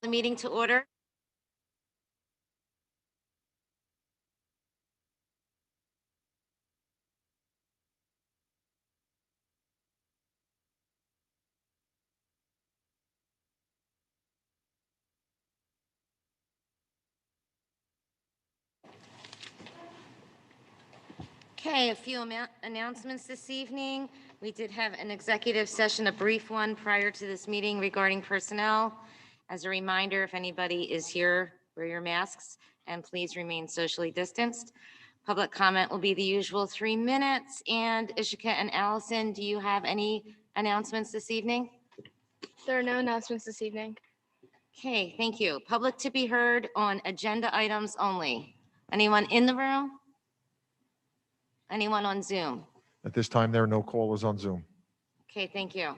The meeting to order. Okay, a few announcements this evening. We did have an executive session, a brief one prior to this meeting regarding personnel. As a reminder, if anybody is here, wear your masks and please remain socially distanced. Public comment will be the usual 3 minutes. And Ishika and Allison, do you have any announcements this evening? There are no announcements this evening. Okay, thank you. Public to be heard on agenda items only. Anyone in the room? Anyone on Zoom? At this time, there are no callers on Zoom. Okay, thank you.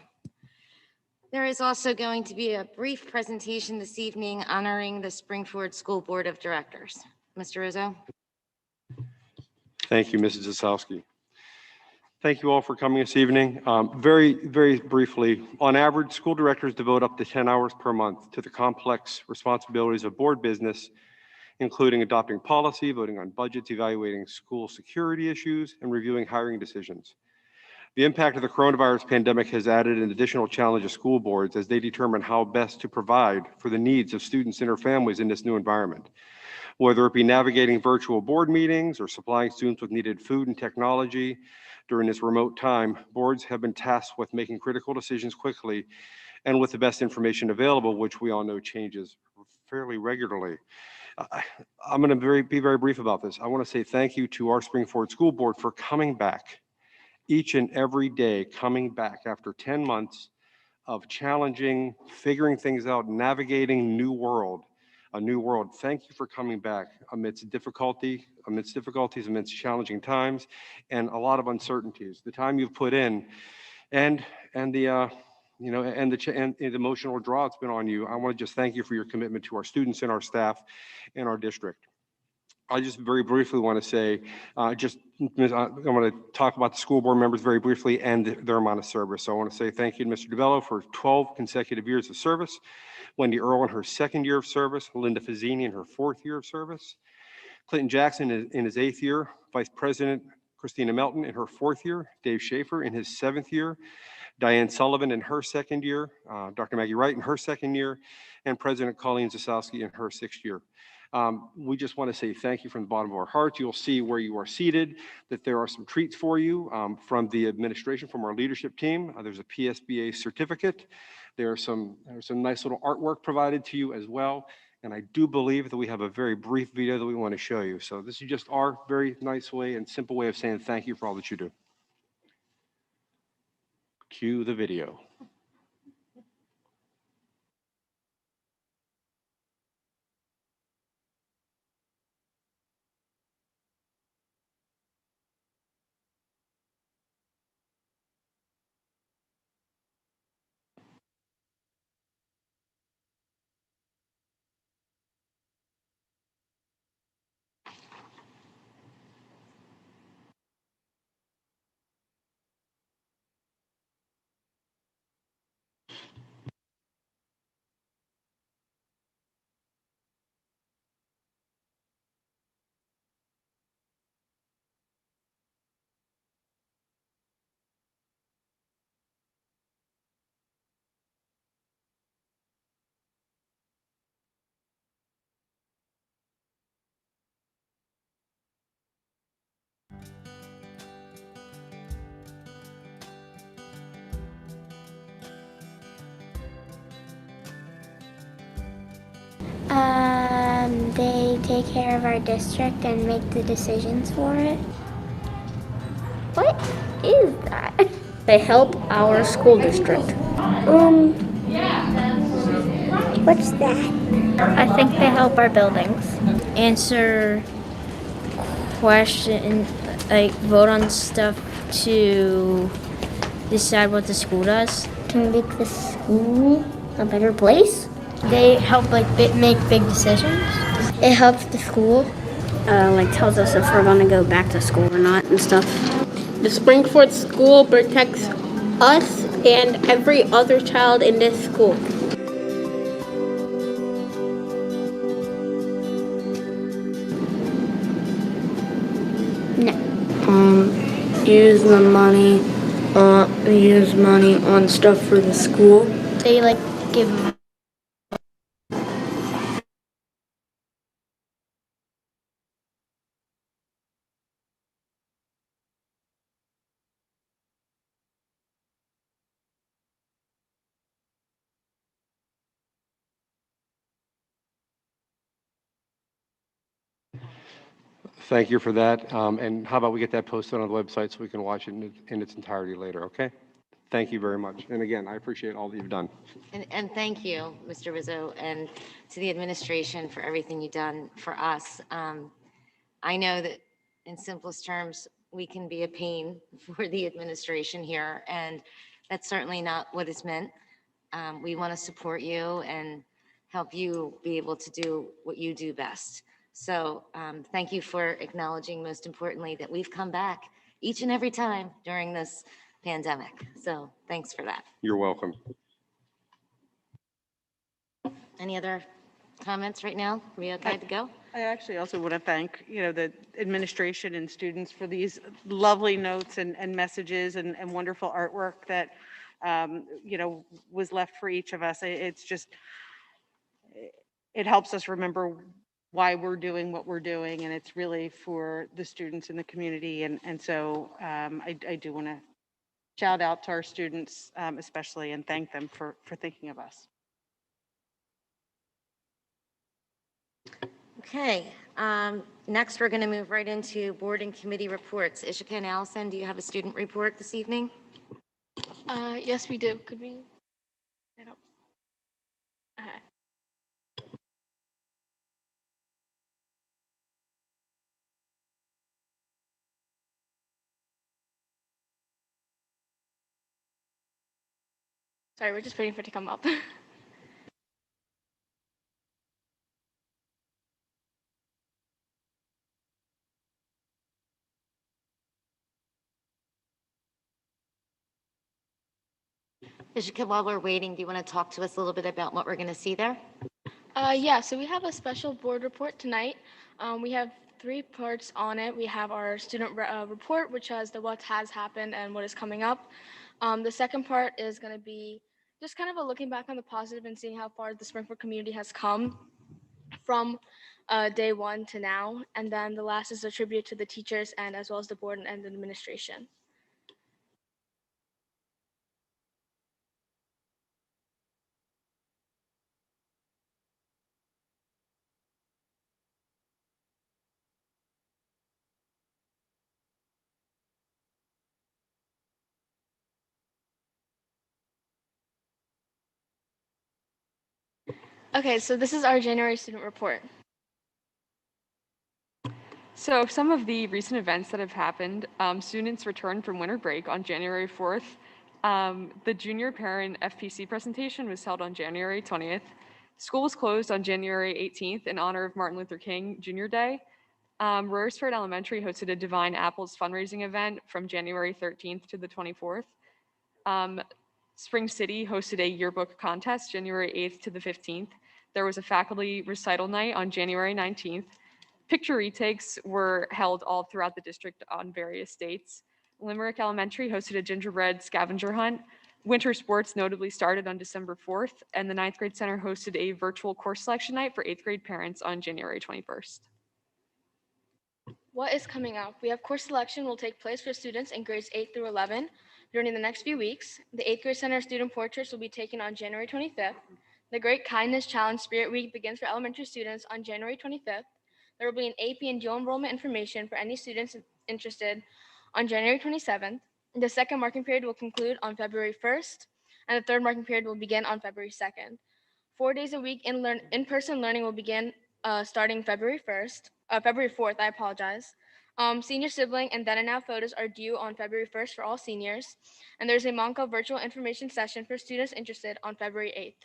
There is also going to be a brief presentation this evening honoring the Springford School Board of Directors. Mr. Rizzo? Thank you, Mrs. Zasowski. Thank you all for coming this evening. Very briefly, on average, school directors devote up to 10 hours per month to the complex responsibilities of board business, including adopting policy, voting on budgets, evaluating school security issues, and reviewing hiring decisions. The impact of the coronavirus pandemic has added an additional challenge to school boards as they determine how best to provide for the needs of students and their families in this new environment. Whether it be navigating virtual board meetings or supplying students with needed food and technology during this remote time, boards have been tasked with making critical decisions quickly and with the best information available, which we all know changes fairly regularly. I'm going to be very brief about this. I want to say thank you to our Springford School Board for coming back each and every day, coming back after 10 months of challenging, figuring things out, navigating a new world. Thank you for coming back amidst difficulties, amidst challenging times, and a lot of uncertainties. The time you've put in, and the emotional draw it's been on you. I want to just thank you for your commitment to our students and our staff and our district. I just very briefly want to say, I want to talk about the school board members very briefly and their amount of service. So I want to say thank you to Mr. DeBello for 12 consecutive years of service, Wendy Earl in her 2nd year of service, Linda Fazzini in her 4th year of service, Clinton Jackson in his 8th year, Vice President Christina Melton in her 4th year, Dave Schaefer in his 7th year, Diane Sullivan in her 2nd year, Dr. Maggie Wright in her 2nd year, and President Colleen Zasowski in her 6th year. We just want to say thank you from the bottom of our hearts. You'll see where you are seated that there are some treats for you from the administration, from our leadership team. There's a PSBA certificate. There's some nice little artwork provided to you as well. And I do believe that we have a very brief video that we want to show you. So this is just our very nice way and simple way of saying thank you for all that you do. Cue the video. They take care of our district and make the decisions for it. What is that? They help our school district. What's that? I think they help our buildings. Answer questions, like vote on stuff to decide what the school does. To make the school a better place? They help make big decisions. It helps the school. Tells us if we're going to go back to school or not and stuff. The Springford School protects us and every other child in this school. use money on stuff for the school. They like give Thank you for that. And how about we get that posted on the website so we can watch it in its entirety later, okay? Thank you very much. And again, I appreciate all that you've done. And thank you, Mr. Rizzo, and to the administration for everything you've done for us. I know that in simplest terms, we can be a pain for the administration here, and that's certainly not what it's meant. We want to support you and help you be able to do what you do best. So thank you for acknowledging, most importantly, that we've come back each and every time during this pandemic. So thanks for that. You're welcome. Any other comments right now? Are we okay to go? I actually also want to thank, the administration and students for these lovely notes and messages and wonderful artwork that, was left for each of us. It's just, it helps us remember why we're doing what we're doing, and it's really for the students in the community. And so I do want to shout out to our students especially and thank them for thinking of us. Okay, next we're going to move right into board and committee reports. Ishika and Allison, do you have a student report this evening? Yes, we do. Could we? I don't. Okay. Sorry, we're just waiting for it to come up. Ishika, while we're waiting, do you want to talk to us a little bit about what we're going to see there? Yeah, so we have a special board report tonight. We have 3 parts on it. We have our student report, which has the what has happened and what is coming up. The second part is going to be just kind of a looking back on the positive and seeing how far the Springford community has come from day 1 to now. And then the last is a tribute to the teachers and as well as the board and the administration. Okay, so this is our January student report. So some of the recent events that have happened, students returned from winter break on January 4th. The junior parent FPC presentation was held on January 20th. School was closed on January 18th in honor of Martin Luther King Jr. Day. Royersford Elementary hosted a Divine Apples fundraising event from January 13th to the 24th. Spring City hosted a yearbook contest January 8th to the 15th. There was a faculty recital night on January 19th. Picture retakes were held all throughout the district on various dates. Limerick Elementary hosted a gingerbread scavenger hunt. Winter sports notably started on December 4th, and the 9th grade center hosted a virtual course selection night for 8th grade parents on January 21st. What is coming up? We have course selection will take place for students in grades 8 through 11 during the next few weeks. The 8th grade center student portraits will be taken on January 25th. The Great Kindness Challenge Spirit Week begins for elementary students on January 25th. There will be an AP and dual enrollment information for any students interested on January 27th. The second marking period will conclude on February 1st, and the third marking period will begin on February 2nd. 4 days a week in-person learning will begin starting February 4th, I apologize. Senior sibling and then and now photos are due on February 1st for all seniors, and there's a Monco virtual information session for students interested on February 8th.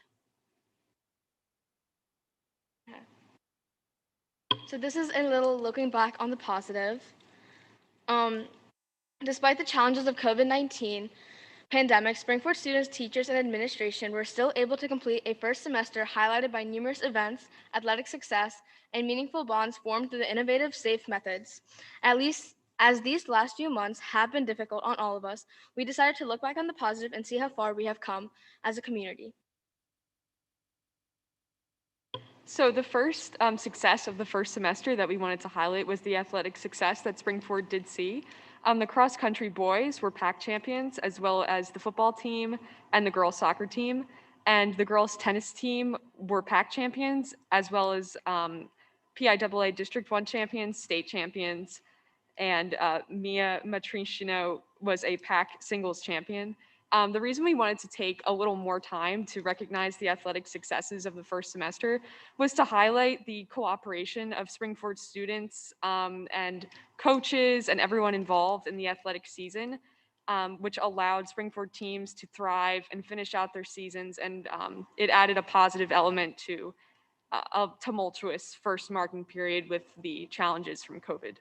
So this is a little looking back on the positive. Despite the challenges of COVID-19 pandemic, Springford students, teachers, and administration were still able to complete a first semester highlighted by numerous events, athletic success, and meaningful bonds formed through the innovative, safe methods. At least As these last few months have been difficult on all of us, we decided to look back on the positive and see how far we have come as a community. So the first success of the first semester that we wanted to highlight was the athletic success that Springford did see. The cross-country boys were PAC champions, as well as the football team and the girls soccer team. And the girls tennis team were PAC champions, as well as PIAA District 1 champions, state champions, and Mia Matricino was a PAC singles champion. The reason we wanted to take a little more time to recognize the athletic successes of the first semester was to highlight the cooperation of Springford students and coaches and everyone involved in the athletic season, which allowed Springford teams to thrive and finish out their seasons, and it added a positive element to a tumultuous first marking period with the challenges from COVID.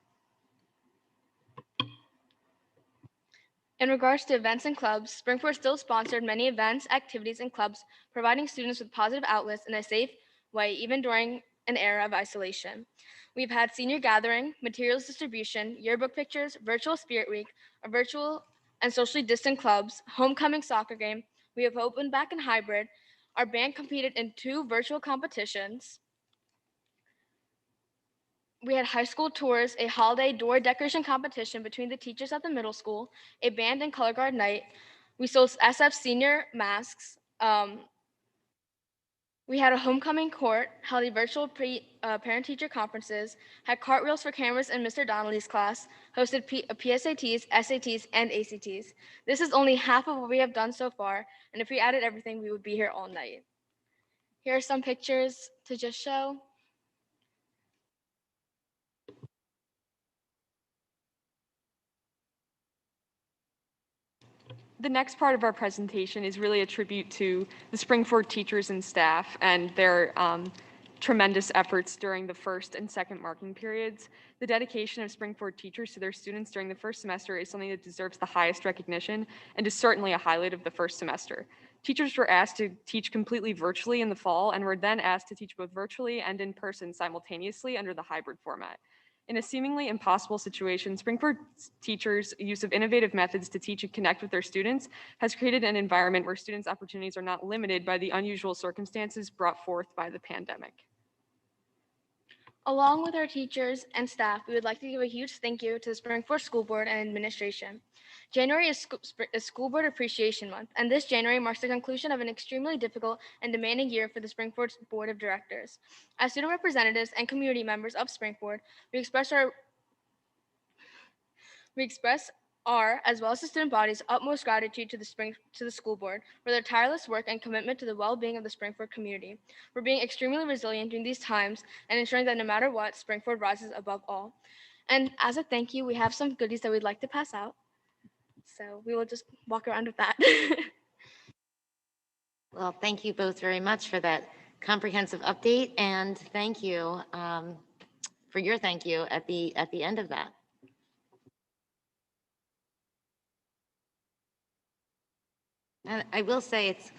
In regards to events and clubs, Springford still sponsored many events, activities, and clubs, providing students with positive outlets in a safe way, even during an era of isolation. We've had senior gathering, materials distribution, yearbook pictures, virtual spirit week, a virtual and socially distant clubs, homecoming soccer game. We have opened back in hybrid. Our band competed in 2 virtual competitions. We had high school tours, a holiday door decoration competition between the teachers at the middle school, a band and color guard night. We sold SF senior masks. We had a homecoming court, held a virtual parent-teacher conferences, had cartwheels for cameras in Mr. Donnelly's class, hosted PSATs, SATs, and ACTs. This is only half of what we have done so far, and if we added everything, we would be here all night. Here are some pictures to just show. The next part of our presentation is really a tribute to the Springford teachers and staff and their tremendous efforts during the first and second marking periods. The dedication of Springford teachers to their students during the first semester is something that deserves the highest recognition and is certainly a highlight of the first semester. Teachers were asked to teach completely virtually in the fall and were then asked to teach both virtually and in person simultaneously under the hybrid format. In a seemingly impossible situation, Springford teachers' use of innovative methods to teach and connect with their students has created an environment where students' opportunities are not limited by the unusual circumstances brought forth by the pandemic. Along with our teachers and staff, we would like to give a huge thank you to the Springford School Board and administration. January is School Board Appreciation Month, and this January marks the conclusion of an extremely difficult and demanding year for the Springford Board of Directors. As student representatives and community members of Springford, we express our, as well as the student body's utmost gratitude to the school board for their tireless work and commitment to the well-being of the Springford community. We're being extremely resilient during these times and ensuring that no matter what, Springford rises above all. And as a thank you, we have some goodies that we'd like to pass out. So we will just walk around with that. Well, thank you both very much for that comprehensive update, and thank you for your thank you at the end of that. And I will say it's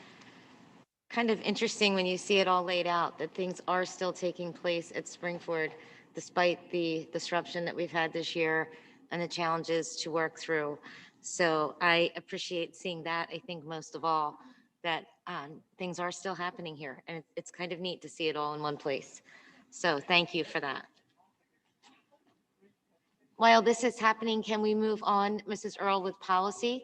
kind of interesting when you see it all laid out that things are still taking place at Springford despite the disruption that we've had this year and the challenges to work through. So I appreciate seeing that. I think most of all that things are still happening here, and it's kind of neat to see it all in one place. So thank you for that. While this is happening, can we move on, Mrs. Earl, with policy?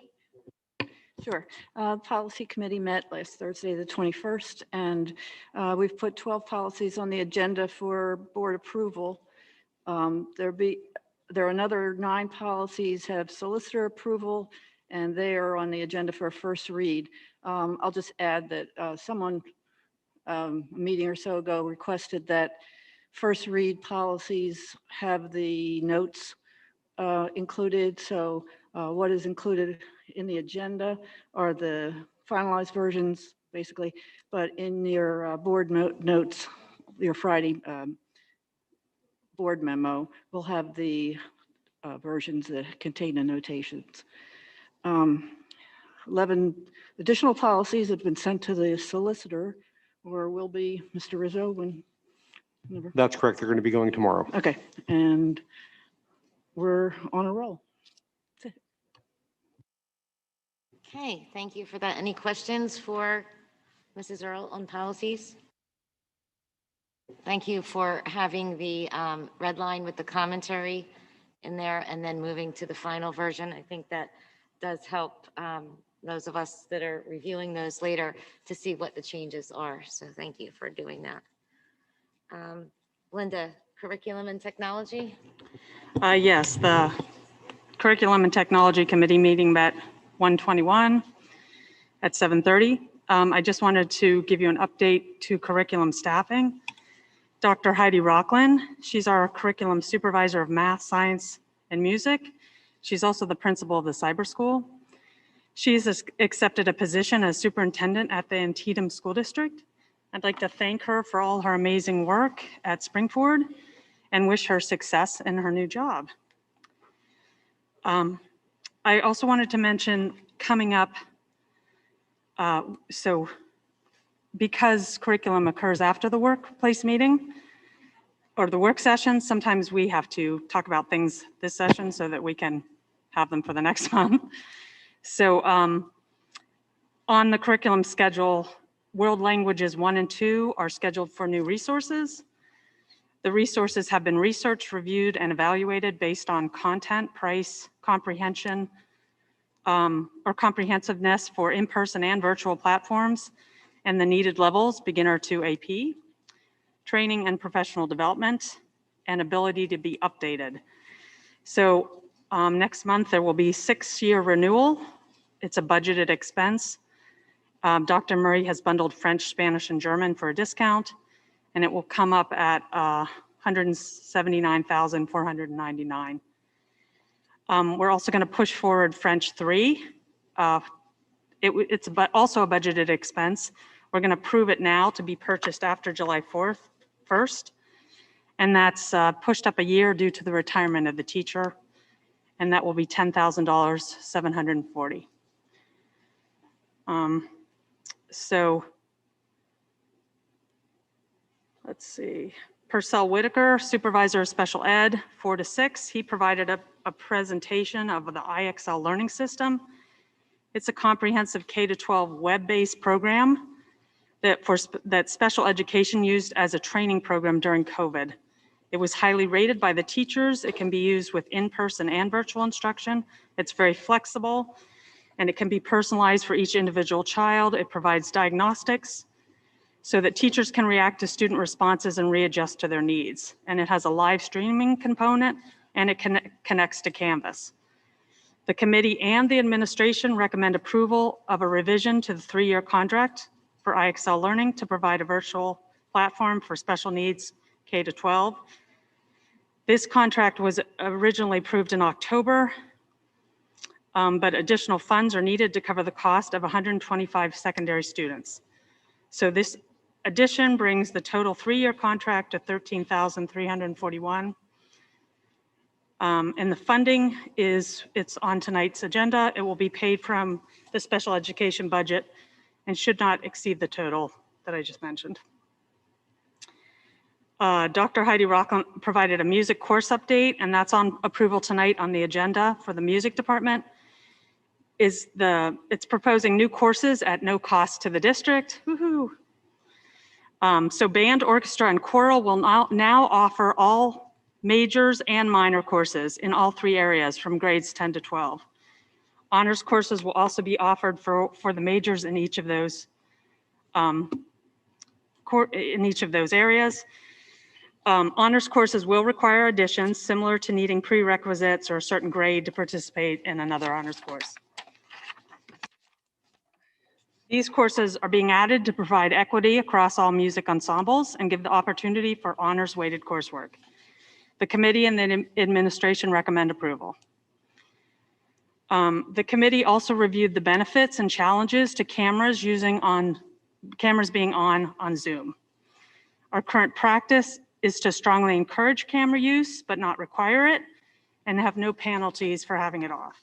Sure. Policy Committee met last Thursday, the 21st, and we've put 12 policies on the agenda for board approval. There are another 9 policies have solicitor approval, and they are on the agenda for a first read. I'll just add that someone a meeting or so ago requested that first read policies have the notes included. So what is included in the agenda are the finalized versions, basically, but in your board notes, your Friday board memo will have the versions that contain the notations. 11 additional policies have been sent to the solicitor, or will be, Mr. Rizzo, whenever. That's correct. They're going to be going tomorrow. Okay, and we're on a roll. Okay, thank you for that. Any questions for Mrs. Earl on policies? Thank you for having the red line with the commentary in there and then moving to the final version. I think that does help those of us that are reviewing those later to see what the changes are. So thank you for doing that. Linda, curriculum and technology? Yes, the Curriculum and Technology Committee meeting met 121 at 7:30. I just wanted to give you an update to curriculum staffing. Dr. Heidi Rockland, she's our curriculum supervisor of math, science, and music. She's also the principal of the cyber school. She's accepted a position as superintendent at the Antietam School District. I'd like to thank her for all her amazing work at Springford and wish her success in her new job. I also wanted to mention coming up, so because curriculum occurs after the workplace meeting or the work session, sometimes we have to talk about things this session so that we can have them for the next month. So on the curriculum schedule, World Languages 1 and 2 are scheduled for new resources. The resources have been researched, reviewed, and evaluated based on content, price, comprehension, or comprehensiveness for in-person and virtual platforms, and the needed levels, beginner to AP, training and professional development, and ability to be updated. So next month, there will be 6-year renewal. It's a budgeted expense. Dr. Murray has bundled French, Spanish, and German for a discount, and it will come up at $179,499. We're also going to push forward French 3. It's also a budgeted expense. We're going to prove it now to be purchased after July 1st, and that's pushed up a year due to the retirement of the teacher, and that will be $10,740. So let's see. Purcell Whitaker, supervisor of special ed, 4 to 6. He provided a presentation of the IXL learning system. It's a comprehensive K-12 web-based program that special education used as a training program during COVID. It was highly rated by the teachers. It can be used with in-person and virtual instruction. It's very flexible, and it can be personalized for each individual child. It provides diagnostics so that teachers can react to student responses and readjust to their needs. And it has a live streaming component, and it connects to Canvas. The committee and the administration recommend approval of a revision to the 3-year contract for IXL Learning to provide a virtual platform for special needs K-12. This contract was originally approved in October, but additional funds are needed to cover the cost of 125 secondary students. So this addition brings the total 3-year contract to $13,341. And the funding it's on tonight's agenda. It will be paid from the special education budget and should not exceed the total that I just mentioned. Dr. Heidi Rockland provided a music course update, and that's on approval tonight on the agenda for the music department. It's proposing new courses at no cost to the district. Woohoo! So band, orchestra, and choral will now offer all majors and minor courses in all 3 areas from grades 10 to 12. Honors courses will also be offered for the majors in each of those areas. Honors courses will require additions similar to needing prerequisites or a certain grade to participate in another honors course. These courses are being added to provide equity across all music ensembles and give the opportunity for honors-weighted coursework. The committee and the administration recommend approval. The committee also reviewed the benefits and challenges to cameras being on Zoom. Our current practice is to strongly encourage camera use, but not require it, and have no penalties for having it off.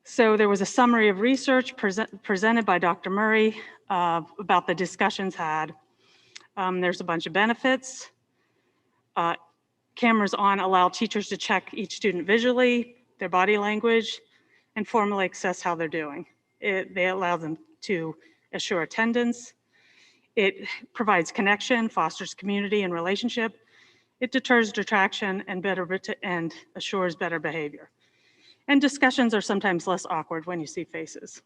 So there was a summary of research presented by Dr. Murray about the discussions had. There's a bunch of benefits. Cameras on allow teachers to check each student visually, their body language, and formally assess how they're doing. They allow them to assure attendance. It provides connection, fosters community and relationship. It deters detraction and assures better behavior. And discussions are sometimes less awkward when you see faces.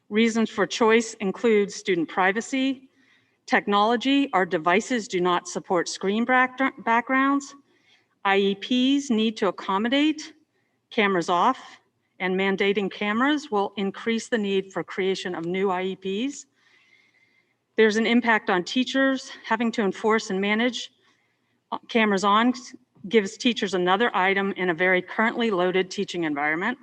Reasons for choice include student privacy, technology. Our devices do not support screen backgrounds. IEPs need to accommodate cameras off, and mandating cameras will increase the need for creation of new IEPs. There's an impact on teachers. Having to enforce and manage cameras on gives teachers another item in a very currently loaded teaching environment.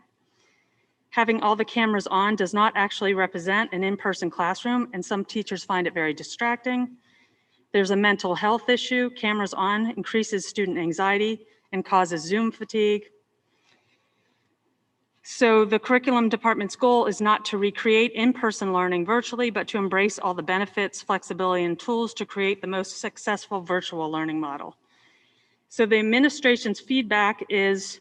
Having all the cameras on does not actually represent an in-person classroom, and some teachers find it very distracting. There's a mental health issue. Cameras on increases student anxiety and causes Zoom fatigue. So the curriculum department's goal is not to recreate in-person learning virtually, but to embrace all the benefits, flexibility, and tools to create the most successful virtual learning model. So the administration's feedback is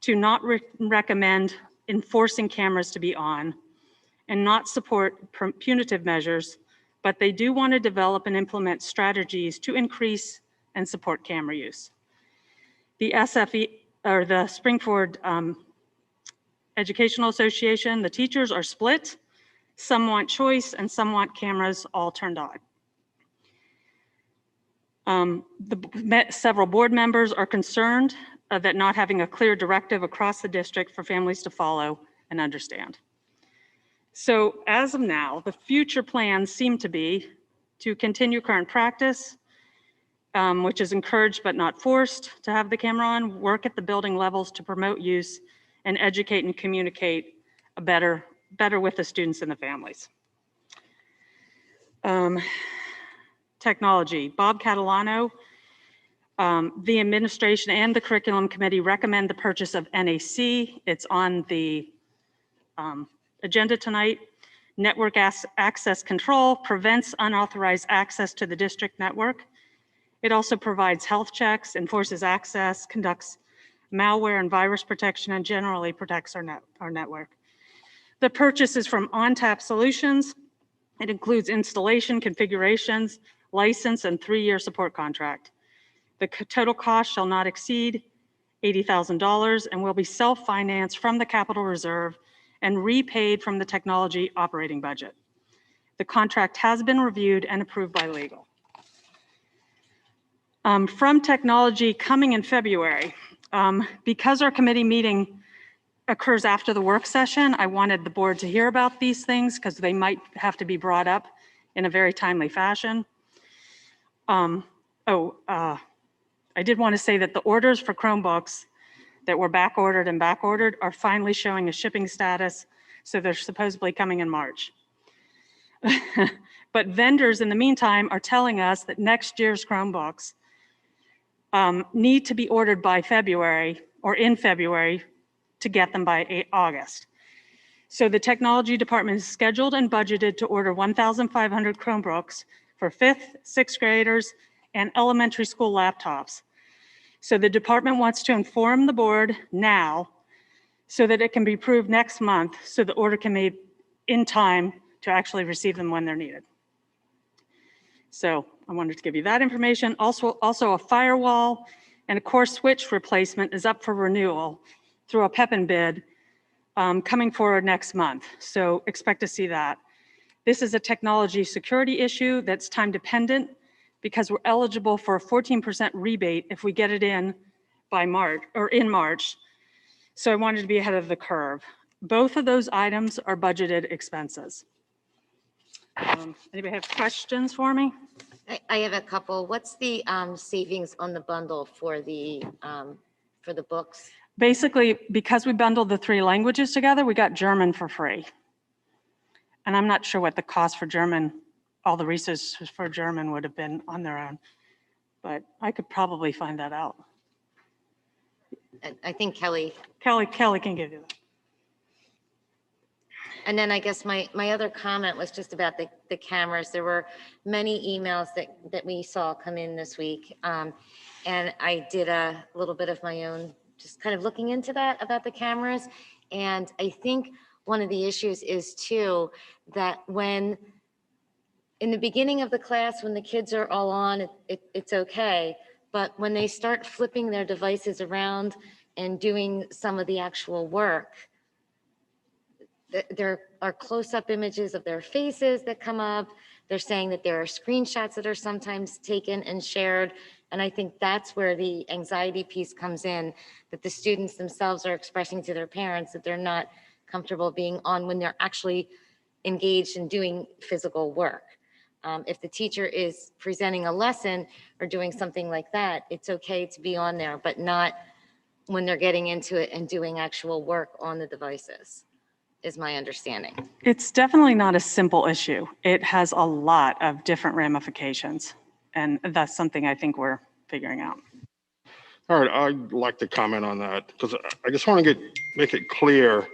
to not recommend enforcing cameras to be on and not support punitive measures, but they do want to develop and implement strategies to increase and support camera use. The SFE, or the Springford Educational Association, the teachers are split. Some want choice and some want cameras all turned on. Several board members are concerned that not having a clear directive across the district for families to follow and understand. So as of now, the future plans seem to be to continue current practice, which is encouraged but not forced to have the camera on, work at the building levels to promote use, and educate and communicate better with the students and the families. Technology. Bob Catalano, the administration and the curriculum committee recommend the purchase of NAC. It's on the agenda tonight. Network access control prevents unauthorized access to the district network. It also provides health checks, enforces access, conducts malware and virus protection, and generally protects our network. The purchase is from OnTap Solutions. It includes installation, configurations, license, and 3-year support contract. The total cost shall not exceed $80,000 and will be self-financed from the capital reserve and repaid from the technology operating budget. The contract has been reviewed and approved by legal. From technology coming in February, because our committee meeting occurs after the work session, I wanted the board to hear about these things because they might have to be brought up in a very timely fashion. I did want to say that the orders for Chromebooks that were back ordered are finally showing a shipping status, so they're supposedly coming in March. But vendors in the meantime are telling us that next year's Chromebooks need to be ordered by February or in February to get them by August. So the technology department is scheduled and budgeted to order 1,500 Chromebooks for 5th, 6th graders and elementary school laptops. So the department wants to inform the board now so that it can be approved next month so the order can be in time to actually receive them when they're needed. So I wanted to give you that information. Also a firewall and a core switch replacement is up for renewal through a PEPIN bid coming forward next month. So expect to see that. This is a technology security issue that's time dependent because we're eligible for a 14% rebate if we get it in by March or in March. So I wanted to be ahead of the curve. Both of those items are budgeted expenses. Anybody have questions for me? I have a couple. What's the savings on the bundle for the books? Basically, because we bundled the 3 languages together, we got German for free. And I'm not sure what the cost for German, all the resources for German would have been on their own, but I could probably find that out. I think Kelly. Kelly can give you that. And then I guess my other comment was just about the cameras. There were many emails that we saw come in this week. And I did a little bit of my own, just kind of looking into that about the cameras. And I think one of the issues is too, that when, in the beginning of the class, when the kids are all on, it's okay. But when they start flipping their devices around and doing some of the actual work, there are close-up images of their faces that come up. They're saying that there are screenshots that are sometimes taken and shared. And I think that's where the anxiety piece comes in, that the students themselves are expressing to their parents that they're not comfortable being on when they're actually engaged in doing physical work. If the teacher is presenting a lesson or doing something like that, it's okay to be on there, but not when they're getting into it and doing actual work on the devices, is my understanding. It's definitely not a simple issue. It has a lot of different ramifications, and that's something I think we're figuring out. All right, I'd like to comment on that because I just want to make it clear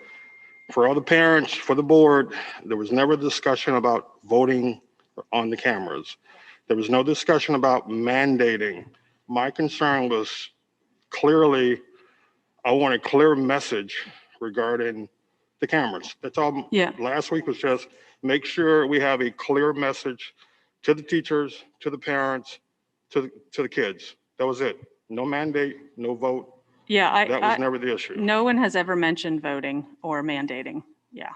for all the parents, for the board, there was never a discussion about voting on the cameras. There was no discussion about mandating. My concern was clearly, I want a clear message regarding the cameras. That's all. Yeah. Last week was just make sure we have a clear message to the teachers, to the parents, to the kids. That was it. No mandate, no vote. Yeah, That was never the issue. no one has ever mentioned voting or mandating. Yeah.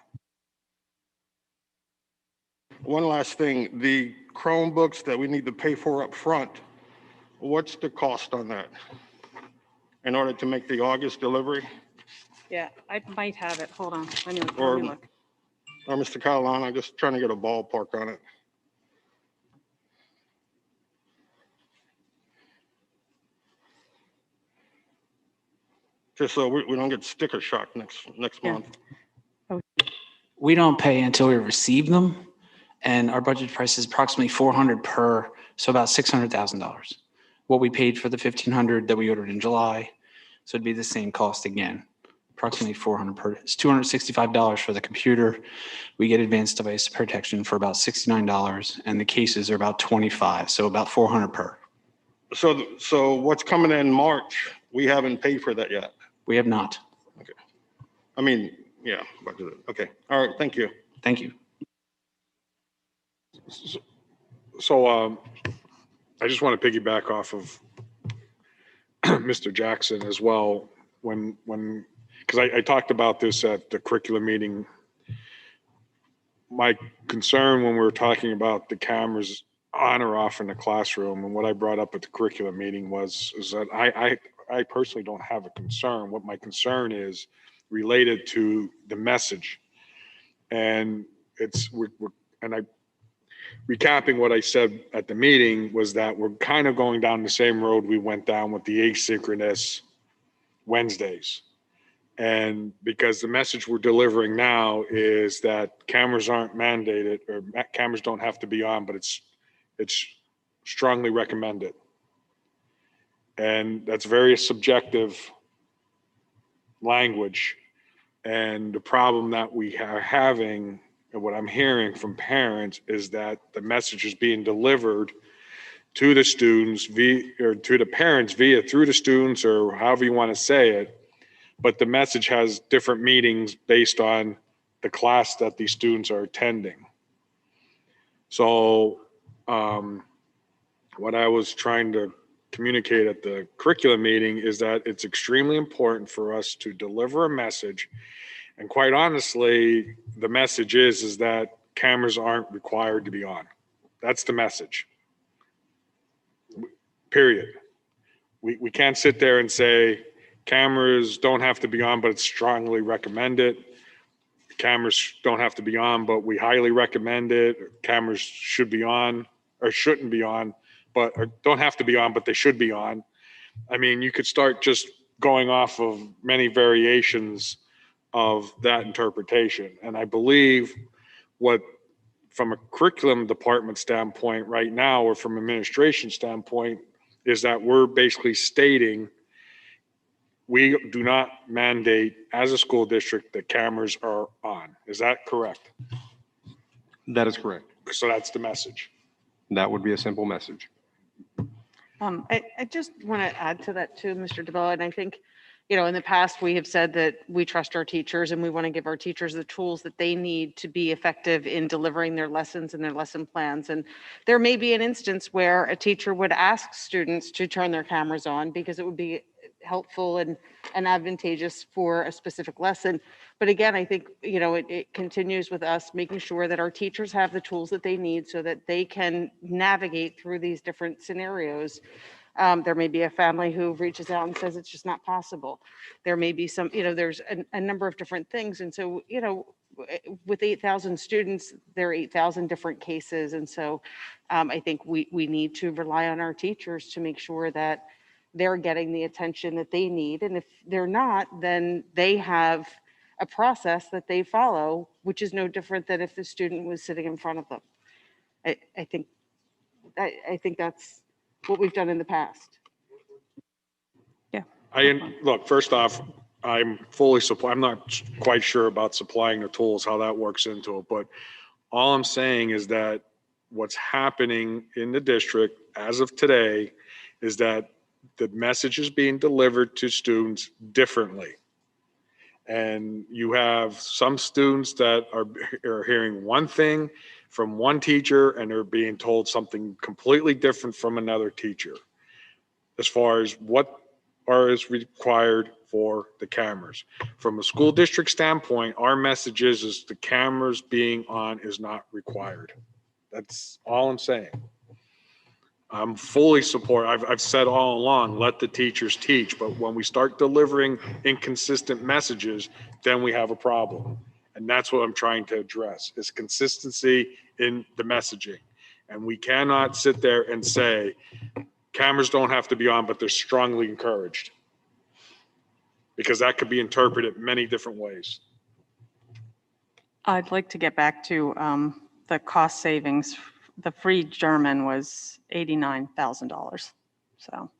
One last thing, the Chromebooks that we need to pay for up front, what's the cost on that in order to make the August delivery? Yeah, I might have it. Hold on. Let me Or, look. or Mr. Catalano, I'm just trying to get a ballpark on it. Just so we don't get sticker shock next Yeah. month. We don't pay until we receive them, and our budget price is approximately $400 per, so about $600,000. What we paid for the $1,500 that we ordered in July, so it'd be the same cost again, approximately $400 per. It's $265 for the computer. We get advanced device protection for about $69, and the cases are about $25, so about $400 per. So what's coming in March? We haven't paid for that yet. We have not. Okay. I mean, yeah, budgeted. Okay. All right. Thank you. Thank you. So I just want to piggyback off of Mr. Jackson as well. Because I talked about this at the curriculum meeting. My concern when we were talking about the cameras on or off in the classroom, and what I brought up at the curriculum meeting is that I personally don't have a concern. What my concern is related to the message, and recapping what I said at the meeting was that we're kind of going down the same road we went down with the asynchronous Wednesdays. And because the message we're delivering now is that cameras aren't mandated, or cameras don't have to be on, but it's strongly recommended. And that's very subjective language. And the problem that we are having, and what I'm hearing from parents, is that the message is being delivered to the students or to the parents through the students, or however you want to say it. But the message has different meanings based on the class that these students are attending. So what I was trying to communicate at the curriculum meeting is that it's extremely important for us to deliver a message. And quite honestly, the message is that cameras aren't required to be on. That's the message. Period. We can't sit there and say cameras don't have to be on, but it's strongly recommended. Cameras don't have to be on, but we highly recommend it. Cameras should be on or shouldn't be on, or don't have to be on, but they should be on. I mean, you could start just going off of many variations of that interpretation. And I believe from a curriculum department standpoint right now, or from administration standpoint, is that we're basically stating we do not mandate as a school district that cameras are on. Is that correct? That is correct. So that's the message. That would be a simple message. I just want to add to that too, Mr. DeBella, and I think, you know, in the past, we have said that we trust our teachers and we want to give our teachers the tools that they need to be effective in delivering their lessons and their lesson plans. And there may be an instance where a teacher would ask students to turn their cameras on because it would be helpful and advantageous for a specific lesson. But again, I think, you know, it continues with us making sure that our teachers have the tools that they need so that they can navigate through these different scenarios. There may be a family who reaches out and says it's just not possible. There may be some, you know, there's a number of different things. And so, you know, with 8,000 students, there are 8,000 different cases. And so I think we need to rely on our teachers to make sure that they're getting the attention that they need. And if they're not, then they have a process that they follow, which is no different than if the student was sitting in front of them. I think that's what we've done in the past. Look, first off, I'm fully supply. I'm not quite sure about supplying the tools, how that works into it. But all I'm saying is that what's happening in the district as of today is that the message is being delivered to students differently. And you have some students that are hearing one thing from one teacher and they're being told something completely different from another teacher as far as what is required for the cameras. From a school district standpoint, our message is the cameras being on is not required. That's all I'm saying. I'm fully support. I've said all along, let the teachers teach. But when we start delivering inconsistent messages, then we have a problem. And that's what I'm trying to address is consistency in the messaging. And we cannot sit there and say, cameras don't have to be on, but they're strongly encouraged. Because that could be interpreted many different ways. I'd like to get back to the cost savings. The free German was $89,000. So.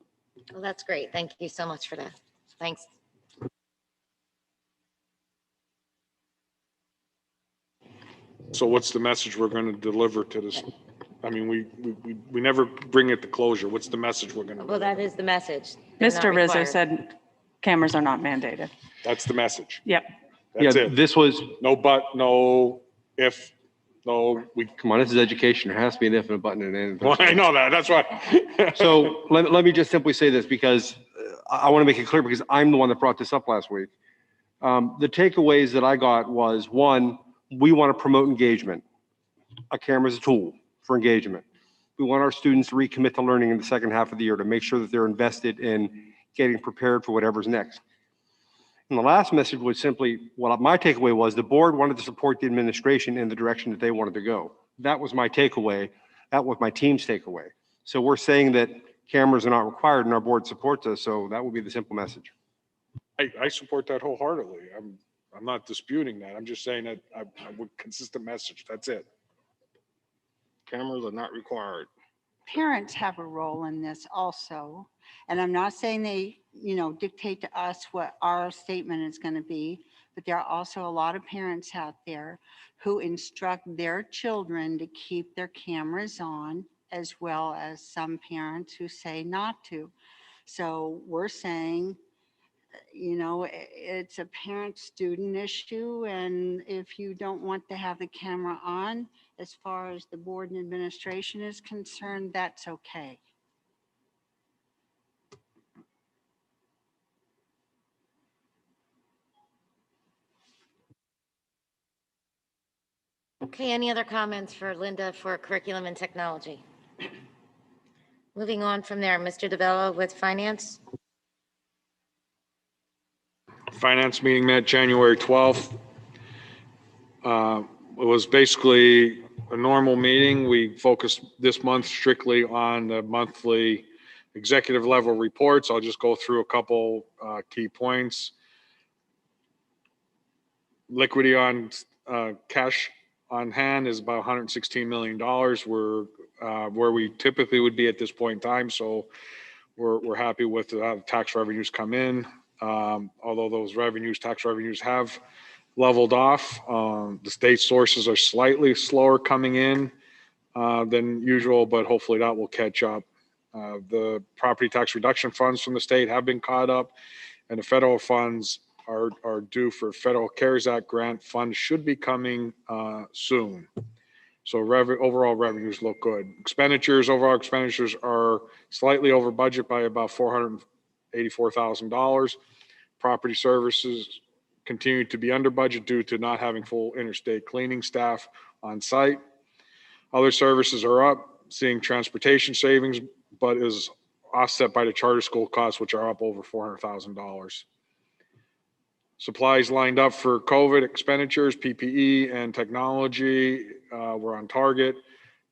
Well, that's great. Thank you so much for that. Thanks. So what's the message we're going to deliver to this? I mean, we never bring it to closure. What's the message we're going to? Well, that is the message. They're Mr. not Rizzo required. said cameras are not mandated. That's the message. Yep. That's it. This was, No but, no if, no. come on, this is education. There has to be an if and a button and an Well, I know that. That's why. So let me just simply say this because I want to make it clear because I'm the one that brought this up last week. The takeaways that I got was one, we want to promote engagement. A camera is a tool for engagement. We want our students to recommit to learning in the second half of the year to make sure that they're invested in getting prepared for whatever's next. And the last message was simply, what my takeaway was, the board wanted to support the administration in the direction that they wanted to go. That was my takeaway. That was my team's takeaway. So we're saying that cameras are not required and our board supports us. So that would be the simple message. I support that wholeheartedly. I'm not disputing that. I'm just saying that I would consistent message. That's it. Cameras are not required. Parents have a role in this also. And I'm not saying they, you know, dictate to us what our statement is going to be, but there are also a lot of parents out there who instruct their children to keep their cameras on, as well as some parents who say not to. So we're saying, you know, it's a parent-student issue, and if you don't want to have the camera on, as far as the board and administration is concerned, that's okay. Okay, any other comments for Linda for curriculum and technology? Moving on from there, Mr. DeBello with finance. Finance meeting met January 12th. It was basically a normal meeting. We focused this month strictly on the monthly executive level reports. I'll just go through a couple key points. Liquidity on cash on hand is about $116 million. We're where we typically would be at this point in time. So we're happy with how the tax revenues come in. Although those revenues, tax revenues have leveled off. The state sources are slightly slower coming in than usual, but hopefully that will catch up. The property tax reduction funds from the state have been caught up, and the federal funds are due for federal CARES Act grant funds should be coming soon. So overall revenues look good. Overall expenditures are slightly over budget by about $484,000. Property services continue to be under budget due to not having full interstate cleaning staff on site. Other services are up, seeing transportation savings, but is offset by the charter school costs, which are up over $400,000. Supplies lined up for COVID expenditures, PPE and technology were on target.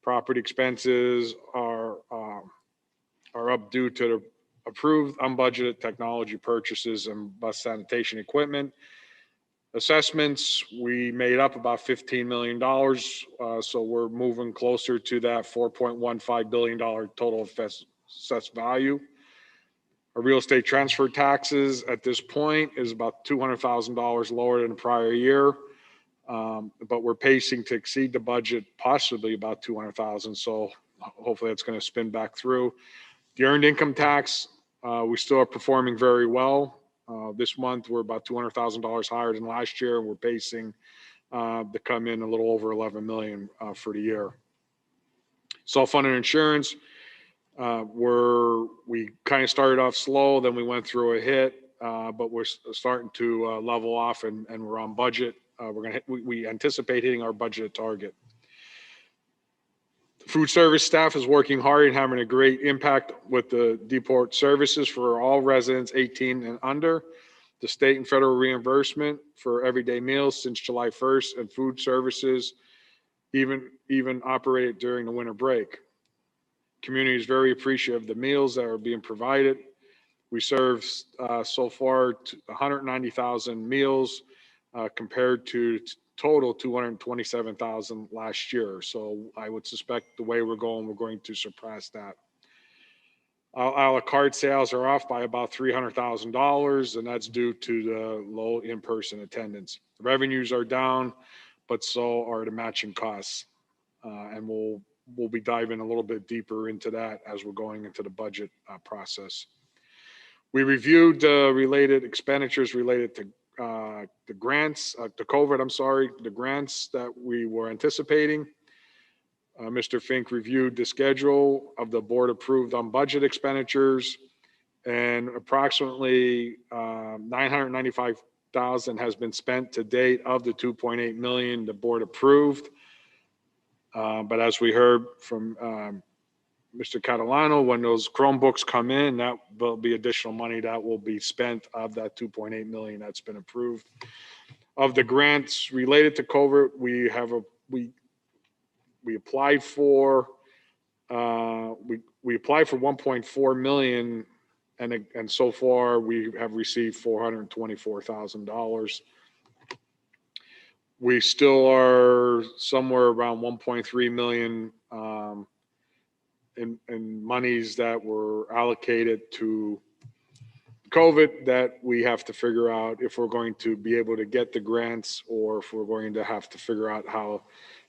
Property expenses are up due to the approved unbudgeted technology purchases and bus sanitation equipment. Assessments, we made up about $15 million. So we're moving closer to that $4.15 billion total assessed value. Our real estate transfer taxes at this point is about $200,000 lower than the prior year. But we're pacing to exceed the budget, possibly about $200,000. So hopefully that's going to spin back through. The earned income tax, we still are performing very well. This month, we're about $200,000 higher than last year. We're pacing to come in a little over 11 million for the year. Self-funded insurance, we kind of started off slow, then we went through a hit, but we're starting to level off and we're on budget. We anticipate hitting our budget target. Food service staff is working hard and having a great impact with the depot services for all residents 18 and under. The state and federal reimbursement for everyday meals since July 1st, and food services even operated during the winter break. Community is very appreciative of the meals that are being provided. We served so far 190,000 meals compared to total 227,000 last year. So I would suspect the way we're going to surpass that. A la carte sales are off by about $300,000, and that's due to the low in-person attendance. Revenues are down, but so are the matching costs. And we'll be diving a little bit deeper into that as we're going into the budget process. We reviewed related expenditures related to the grants, the COVID, the grants that we were anticipating. Mr. Fink reviewed the schedule of the board approved unbudgeted expenditures, and approximately $995,000 has been spent to date of the $2.8 million the board approved. But as we heard from Mr. Catalano, when those Chromebooks come in, that will be additional money that will be spent of that $2.8 million that's been approved. Of the grants related to COVID, we applied for we applied for $1.4 million, and so far we have received $424,000. We still are somewhere around $1.3 million in monies that were allocated to COVID that we have to figure out if we're going to be able to get the grants, or if we're going to have to figure out how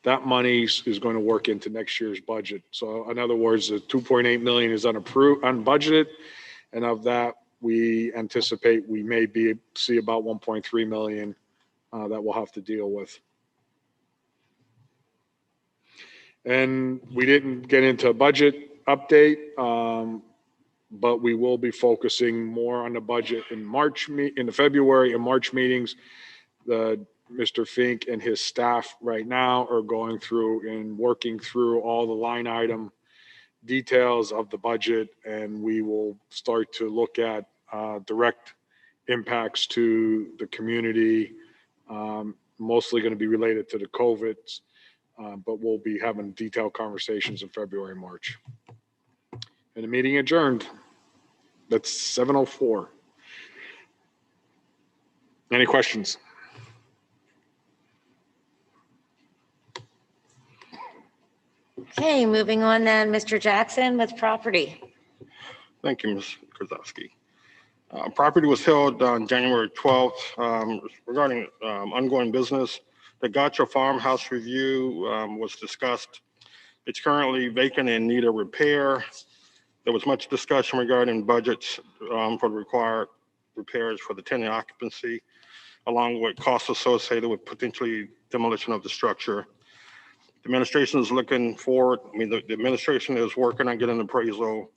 that money is going to work into next year's budget. So in other words, the $2.8 million is unbudgeted, and of that, we anticipate we may see about $1.3 million that we'll have to deal with. And we didn't get into a budget update, but we will be focusing more on the budget in the February and March meetings. Mr. Fink and his staff right now are going through and working through all the line item details of the budget, and we will start to look at direct impacts to the community, mostly going to be related to the COVID, but we'll be having detailed conversations in February and March. And the meeting adjourned. That's 7:04. Any questions? Okay, moving on then, Mr. Jackson with property. Thank you, Ms. Krasowski. Property was held on January 12th regarding ongoing business. The Gotcha Farmhouse review was discussed. It's currently vacant and in need of repair. There was much discussion regarding budgets for the required repairs for the tenant occupancy, along with costs associated with potentially demolition of the structure. The administration is looking forward. The administration is working on getting an appraisal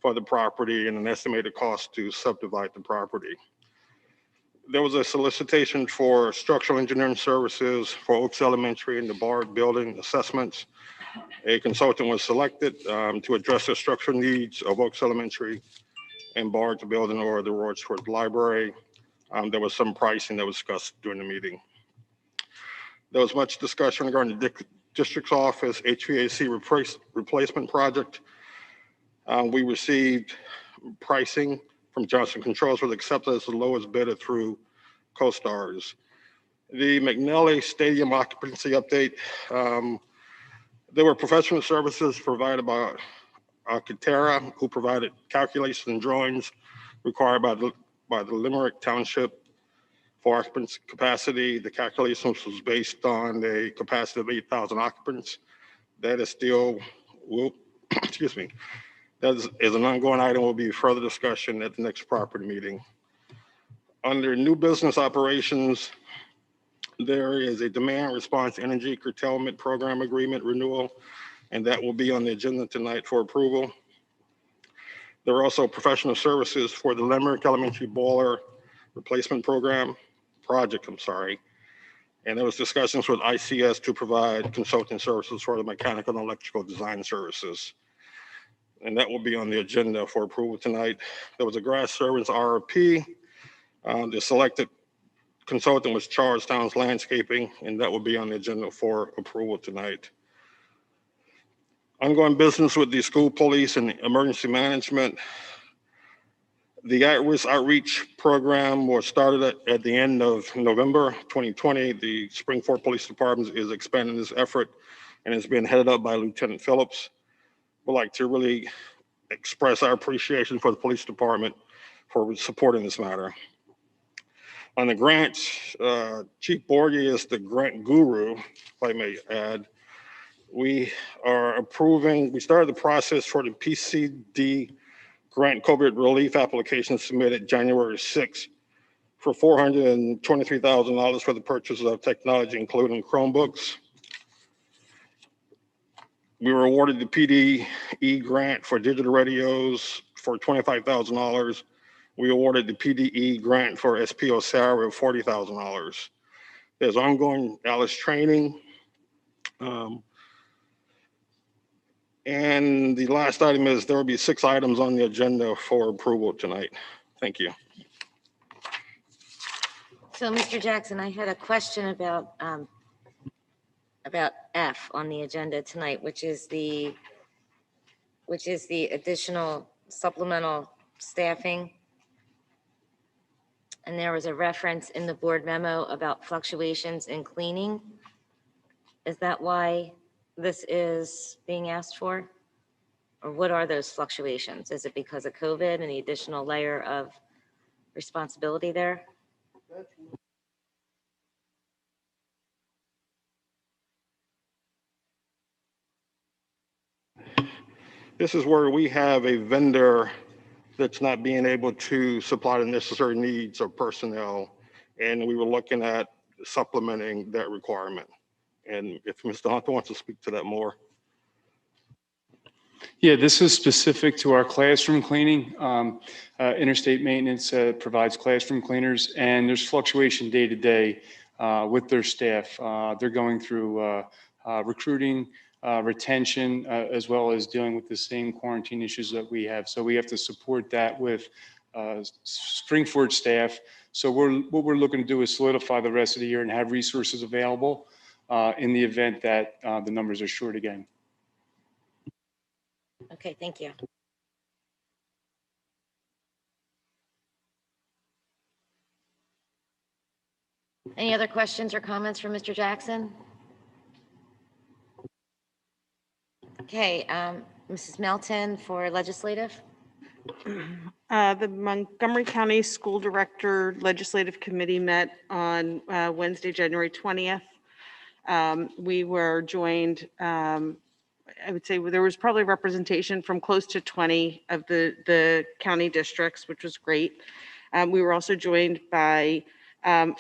for the property and an estimated cost to subdivide the property. There was a solicitation for structural engineering services for Oaks Elementary and the Bard building assessments. A consultant was selected to address the structural needs of Oaks Elementary and Bard's building or the Roadsworth Library. There was some pricing that was discussed during the meeting. There was much discussion regarding the district's office HVAC replacement project. We received pricing from Johnson Controls, was accepted as the lowest bidder through CoStars. The Mcnelly Stadium occupancy update. There were professional services provided by Occupancy, who provided calculations and drawings required by the Limerick Township for occupancy capacity. The calculations was based on a capacity of 8,000 occupants. That is still, excuse me, that is an ongoing item, will be further discussion at the next property meeting. Under new business operations, there is a demand response energy curtailment program agreement renewal, and that will be on the agenda tonight for approval. There are also professional services for the Limerick Elementary Boiler Replacement project, and there was discussions with ICS to provide consulting services for the mechanical and electrical design services. And that will be on the agenda for approval tonight. There was a grass service RFP. The selected consultant was Charlestown's Landscaping, and that will be on the agenda for approval tonight. Ongoing business with the school police and emergency management. The at-risk outreach program was started at the end of November 2020. The Springford Police Department is expanding this effort, and it's being headed up by Lieutenant Phillips. We'd like to really express our appreciation for the police department for supporting this matter. On the grants, Chief Borgie is the grant guru, if I may add. We started the process for the PCD grant COVID relief application submitted January 6th for $423,000 for the purchase of technology, including Chromebooks. We were awarded the PDE grant for digital radios for $25,000. We awarded the PDE grant for SPO salary of $40,000. There's ongoing ALICE training. And the last item is there will be 6 items on the agenda for approval tonight. Thank you. So, Mr. Jackson, I had a question about F on the agenda tonight, which is the additional supplemental staffing. And there was a reference in the board memo about fluctuations in cleaning. Is that why this is being asked for? Or what are those fluctuations? Is it because of COVID and the additional layer of responsibility there? This is where we have a vendor that's not being able to supply the necessary needs of personnel. And we were looking at supplementing that requirement. And if Mr. Hunter wants to speak to that more. Yeah, this is specific to our classroom cleaning. Interstate Maintenance provides classroom cleaners, and there's fluctuation day to day with their staff. They're going through recruiting, retention, as well as dealing with the same quarantine issues that we have. So we have to support that with Springford staff. So what we're looking to do is solidify the rest of the year and have resources available in the event that the numbers are short again. Okay, thank you. Any other questions or comments from Mr. Jackson? Okay, Mrs. Melton for legislative. The Montgomery County School Director Legislative Committee met on Wednesday, January 20th. We were joined, I would say there was probably representation from close to 20 of the county districts, which was great. We were also joined by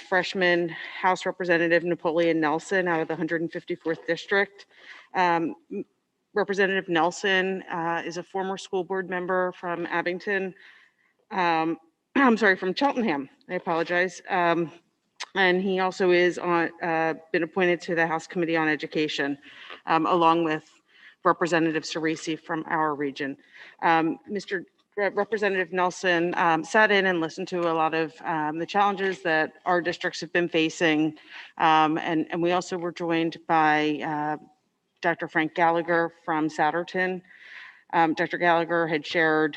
freshman House Representative Napoleon Nelson out of the 154th District. Representative Nelson is a former school board member from Abington. I'm sorry, from Cheltenham. I apologize. And he also is been appointed to the House Committee on Education, along with Representative Cerisi from our region. Representative Nelson sat in and listened to a lot of the challenges that our districts have been facing. And we also were joined by Dr. Frank Gallagher from Satterton. Dr. Gallagher had shared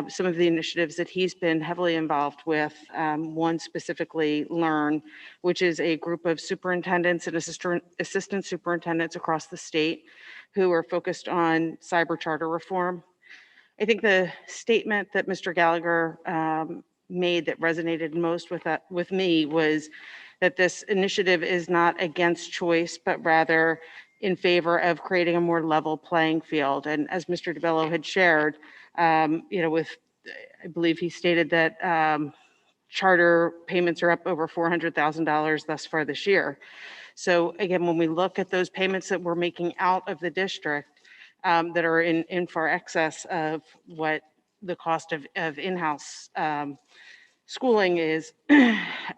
some of the initiatives that he's been heavily involved with, one specifically LEARN, which is a group of superintendents and assistant superintendents across the state who are focused on cyber charter reform. I think the statement that Mr. Gallagher made that resonated most with me was that this initiative is not against choice, but rather in favor of creating a more level playing field. And as Mr. DeBello had shared, I believe he stated that charter payments are up over $400,000 thus far this year. So again, when we look at those payments that we're making out of the district that are in far excess of what the cost of in-house schooling is,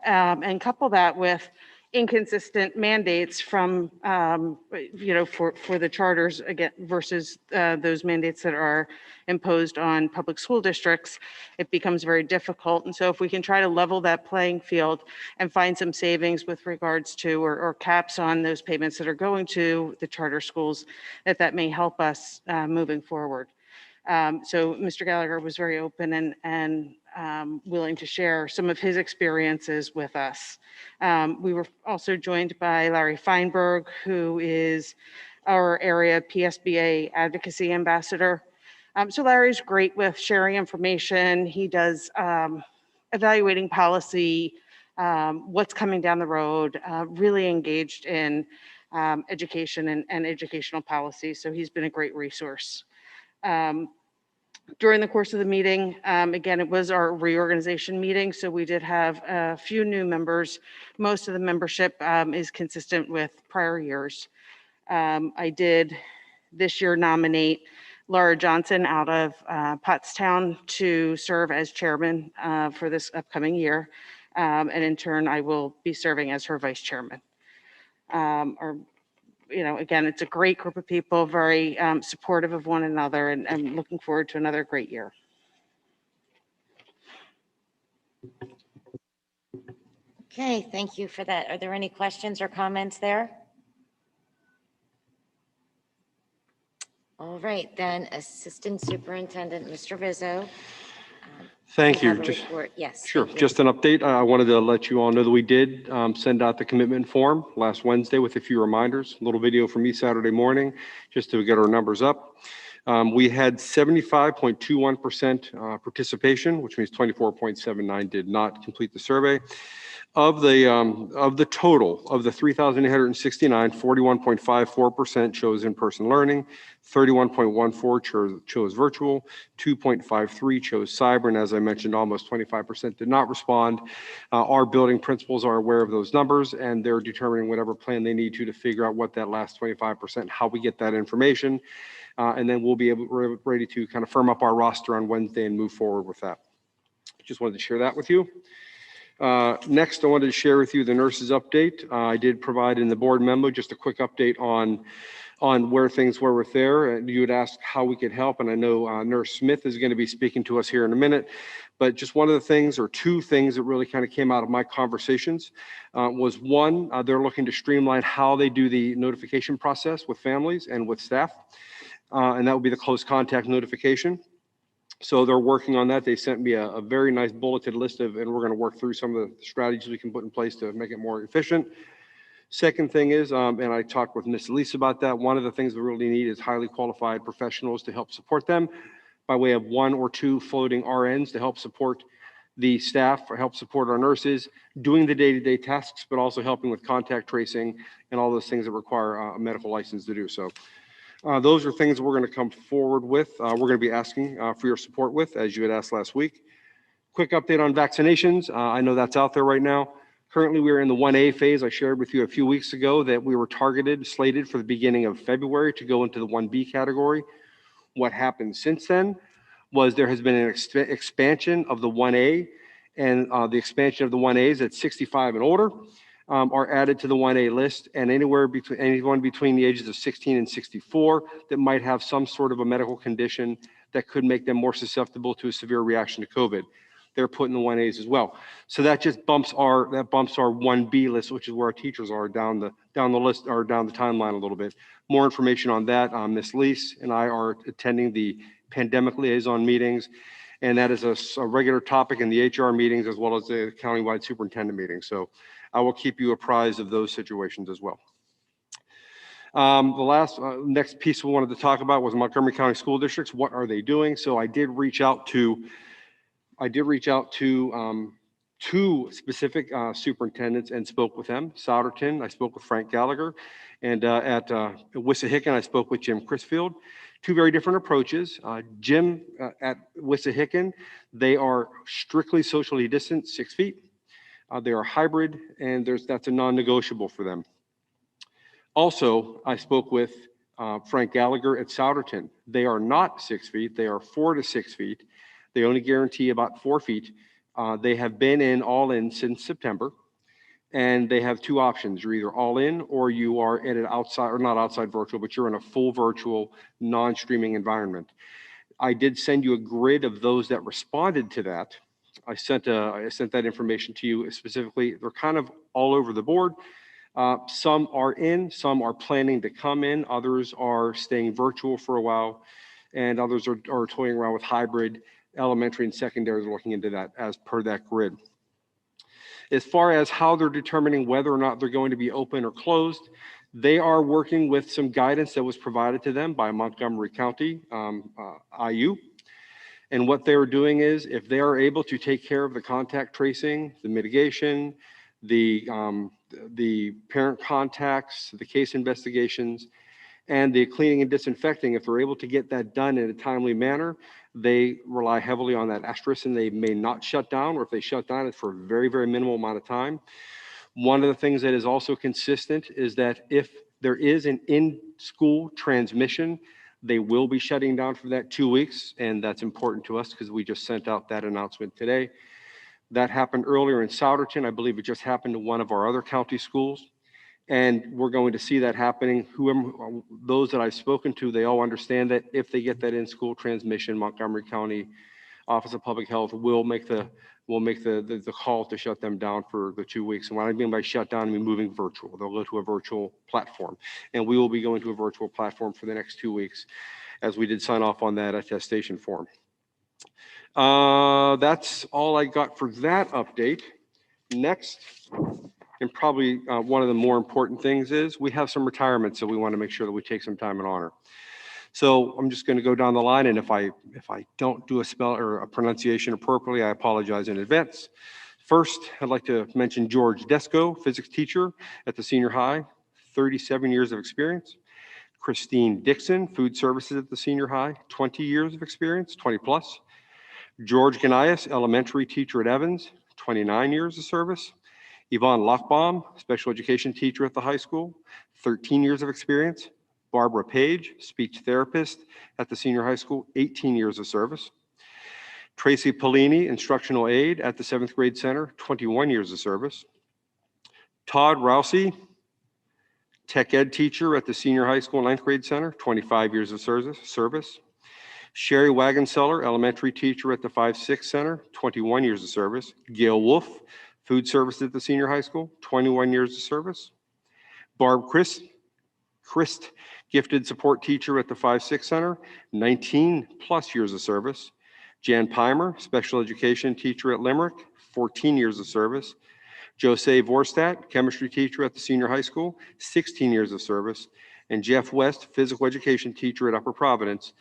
and couple that with inconsistent mandates from, for the charters again versus those mandates that are imposed on public school districts, it becomes very difficult. And so if we can try to level that playing field and find some savings with regards to, or caps on those payments that are going to the charter schools, that may help us moving forward. So Mr. Gallagher was very open and willing to share some of his experiences with us. We were also joined by Larry Feinberg, who is our area PSBA advocacy ambassador. So Larry's great with sharing information. He does evaluating policy, what's coming down the road, really engaged in education and educational policy. So he's been a great resource. During the course of the meeting, again, it was our reorganization meeting, so we did have a few new members. Most of the membership is consistent with prior years. I did this year nominate Laura Johnson out of Pottstown to serve as chairman for this upcoming year. And in turn, I will be serving as her vice chairman. Again, it's a great group of people, very supportive of one another, and I'm looking forward to another great year. Okay, thank you for that. Are there any questions or comments there? All right, then Assistant Superintendent, Mr. Rizzo. Thank you. Have a report. Yes. Sure. Thank you. Just an update. I wanted to let you all know that we did send out the commitment form last Wednesday with a few reminders. A little video from me Saturday morning just to get our numbers up. We had 75.21% participation, which means 24.79 did not complete the survey. Of the total of the 3,869, 41.54% chose in-person learning, 31.14 chose virtual, 2.53 chose cyber, and as I mentioned, almost 25% did not respond. Our building principals are aware of those numbers, and they're determining whatever plan they need to figure out what that last 25%, how we get that information, and then we'll be ready to kind of firm up our roster on Wednesday and move forward with that. Just wanted to share that with you. Next, I wanted to share with you the nurses update. I did provide in the board memo just a quick update on where things were with there. And you had asked how we could help, and I know Nurse Smith is going to be speaking to us here in a minute. But just one of the things, or two things that really kind of came out of my conversations was one, they're looking to streamline how they do the notification process with families and with staff, and that would be the close contact notification. So they're working on that. They sent me a very nice bulleted list and we're going to work through some of the strategies we can put in place to make it more efficient. Second thing is, and I talked with Ms. Elise about that, one of the things we really need is highly qualified professionals to help support them. by way of 1 or 2 floating RNs to help support the staff or help support our nurses doing the day-to-day tasks, but also helping with contact tracing and all those things that require a medical license to do so. Those are things we're going to come forward with. We're going to be asking for your support with, as you had asked last week. Quick update on vaccinations. I know that's out there right now. Currently, we are in the 1A phase. I shared with you a few weeks ago that we were slated for the beginning of February to go into the 1B category. What happened since then was there has been an expansion of the 1A, and the expansion of the 1As at 65 and older are added to the 1A list, and anyone between the ages of 16 and 64 that might have some sort of a medical condition that could make them more susceptible to a severe reaction to COVID. They're put in the 1As as well. So that just bumps our 1B list, which is where our teachers are down the list or down the timeline a little bit. More information on that. Ms. Leese and I are attending the pandemic liaison meetings, and that is a regular topic in the HR meetings as well as the countywide superintendent meetings. So I will keep you apprised of those situations as well. The next piece we wanted to talk about was Montgomery County School Districts. What are they doing? So I did reach out to 2 specific superintendents and spoke with them. Souderton, I spoke with Frank Gallagher, and at Wissahickon, I spoke with Jim Crisfield. 2 very different approaches. Jim at Wissahickon, they are strictly socially distant, 6 feet. They are hybrid, and that's a non-negotiable for them. Also, I spoke with Frank Gallagher at Souderton. They are not 6 feet. They are 4 to 6 feet. They only guarantee about 4 feet. They have been all in since September, and they have 2 options. You're either all in or you are in an outside, or not outside virtual, but you're in a full virtual non-streaming environment. I did send you a grid of those that responded to that. I sent that information to you specifically. They're kind of all over the board. Some are in, some are planning to come in, others are staying virtual for a while, and others are toying around with hybrid. Elementary and secondary is looking into that as per that grid. As far as how they're determining whether or not they're going to be open or closed, they are working with some guidance that was provided to them by Montgomery County IU. And what they're doing is, if they are able to take care of the contact tracing, the mitigation, the parent contacts, the case investigations, and the cleaning and disinfecting, if they're able to get that done in a timely manner, they rely heavily on that asterisk, and they may not shut down, or if they shut down, it's for a very, very minimal amount of time. One of the things that is also consistent is that if there is an in-school transmission, they will be shutting down for that 2 weeks, and that's important to us because we just sent out that announcement today. That happened earlier in Souderton. I believe it just happened to one of our other county schools. And we're going to see that happening. Those that I've spoken to, they all understand that if they get that in-school transmission, Montgomery County Office of Public Health will make the call to shut them down for the 2 weeks. And what I mean by shut down, I mean moving virtual. They'll go to a virtual platform, and we will be going to a virtual platform for the next 2 weeks, as we did sign off on that attestation form. That's all I got for that update. Next, and probably one of the more important things is we have some retirements, so we want to make sure that we take some time and honor. So I'm just going to go down the line, and if I don't do a spell or a pronunciation appropriately, I apologize in advance. First, I'd like to mention George Desco, physics teacher at the senior high, 37 years of experience. Christine Dixon, food services at the senior high, 20 years of experience, 20 plus. George Ganias, elementary teacher at Evans, 29 years of service. Yvonne Lochbaum, special education teacher at the high school, 13 years of experience. Barbara Page, speech therapist at the senior high school, 18 years of service. Tracy Polini, instructional aide at the 7th grade center, 21 years of service. Todd Rousey, tech ed teacher at the senior high school 9th grade center, 25 years of service. Sherry Wagonseller, elementary teacher at the 5-6 center, 21 years of service. Gail Wolf, food service at the senior high school, 21 years of service. Barb Christ, gifted support teacher at the 5-6 center, 19 plus years of service. Jan Pimer, special education teacher at Limerick, 14 years of service. Jose Vorstadt, chemistry teacher at the senior high school, 16 years of service. And Jeff West, physical education teacher at Upper Providence,